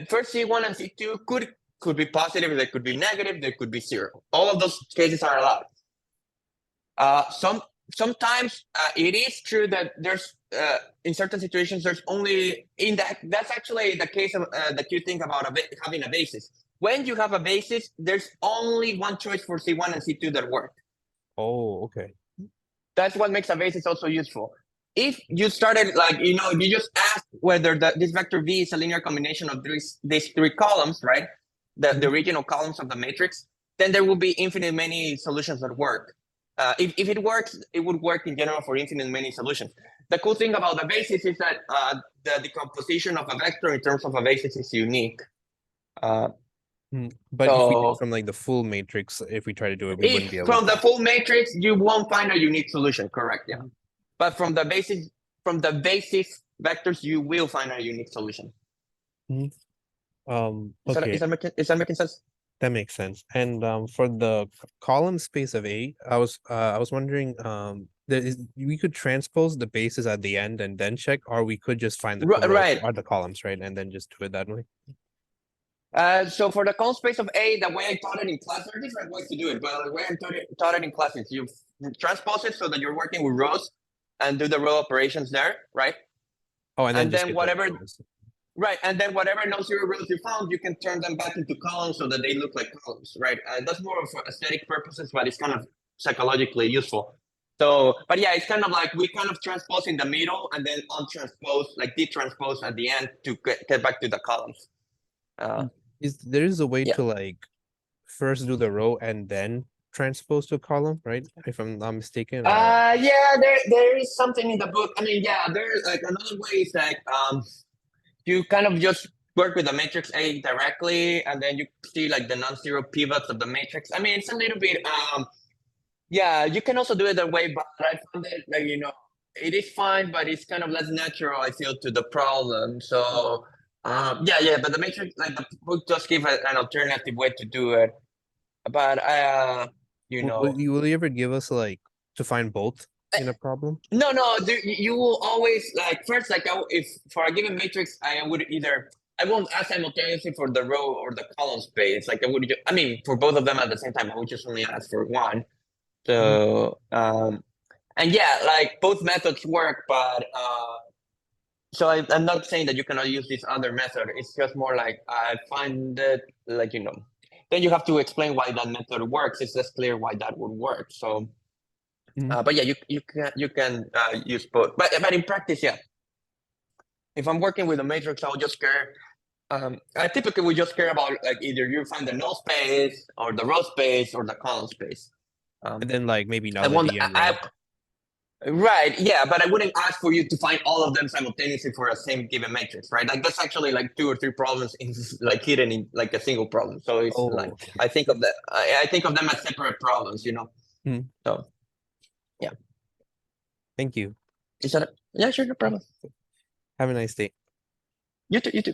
first C1 and C2 could be positive, they could be negative, they could be zero. All of those cases are allowed. Sometimes it is true that there's in certain situations there's only that's actually the case of the cute thing about having a basis. When you have a basis, there's only one choice for C1 and C2 that work. Oh, okay. That's what makes a basis also useful. If you started like if you just ask whether this vector v is a linear combination of these three columns, right? The original columns of the matrix, then there will be infinite many solutions that work. If it works, it would work in general for infinite many solutions. The cool thing about the basis is that the decomposition of a vector in terms of a basis is unique. But if we do from like the full matrix, if we try to do it, we wouldn't be able from the full matrix, you won't find a unique solution, correct? Yeah. But from the basis vectors, you will find a unique solution. Okay. Is that making sense? That makes sense. And for the column space of A, I was wondering, we could transpose the bases at the end and then check, or we could just find the rows or the columns, right, and then just do it that way. So for the column space of A, the way I taught it in class, there are different ways to do it, but the way I taught it in class is you transpose it so that you're working with rows and do the row operations there, right? Oh, and then And just then get the whatever, rows. right? And then whatever non-zero rows you found, you can turn them back into columns so that they look like columns, right? That's more of for aesthetic purposes, but it's kind of psychologically useful. So, but yeah, it's kind of like we kind of transpose in the middle and then untranspose, like detranspose at the end to get back to the columns. There is a way Yeah. to like first do the row and then transpose to a column, right? If I'm not mistaken. Yeah, there is something in the book. I mean, yeah, there's like another way is like you kind of just work with the matrix A directly, and then you see like the non-zero pivots of the matrix. I mean, it's a little bit yeah, you can also do it that way, but I found it like it is fine, but it's kind of less natural, I feel, to the problem. So yeah, but the matrix, like the book just give an alternative way to do it. But Will you ever give us like to find both in a problem? no, you will always like first like if for a given matrix I would either I won't ask simultaneously for the row or the column space. Like I mean for both of them at the same time. I would just only ask for one. So and yeah, like both methods work, but so I'm not saying that you cannot use this other method. It's just more like I find it like then you have to explain why that method works. It's less clear why that would work. So. But yeah, you can use both. But in practice, yeah. If I'm working with a matrix, I'll just care. I typically would just care about like either you find the null space or the row space or the column space. And then like maybe I want nullity and rank. right, yeah, but I wouldn't ask for you to find all of them simultaneously for a same given matrix, right? Like that's actually like 2 or 3 problems in like hidden in like a single problem. So it's like Okay. I think of that. I think of them as separate problems, So yeah, Thank you. is that yeah, sure, no problem. Have a nice day. You too.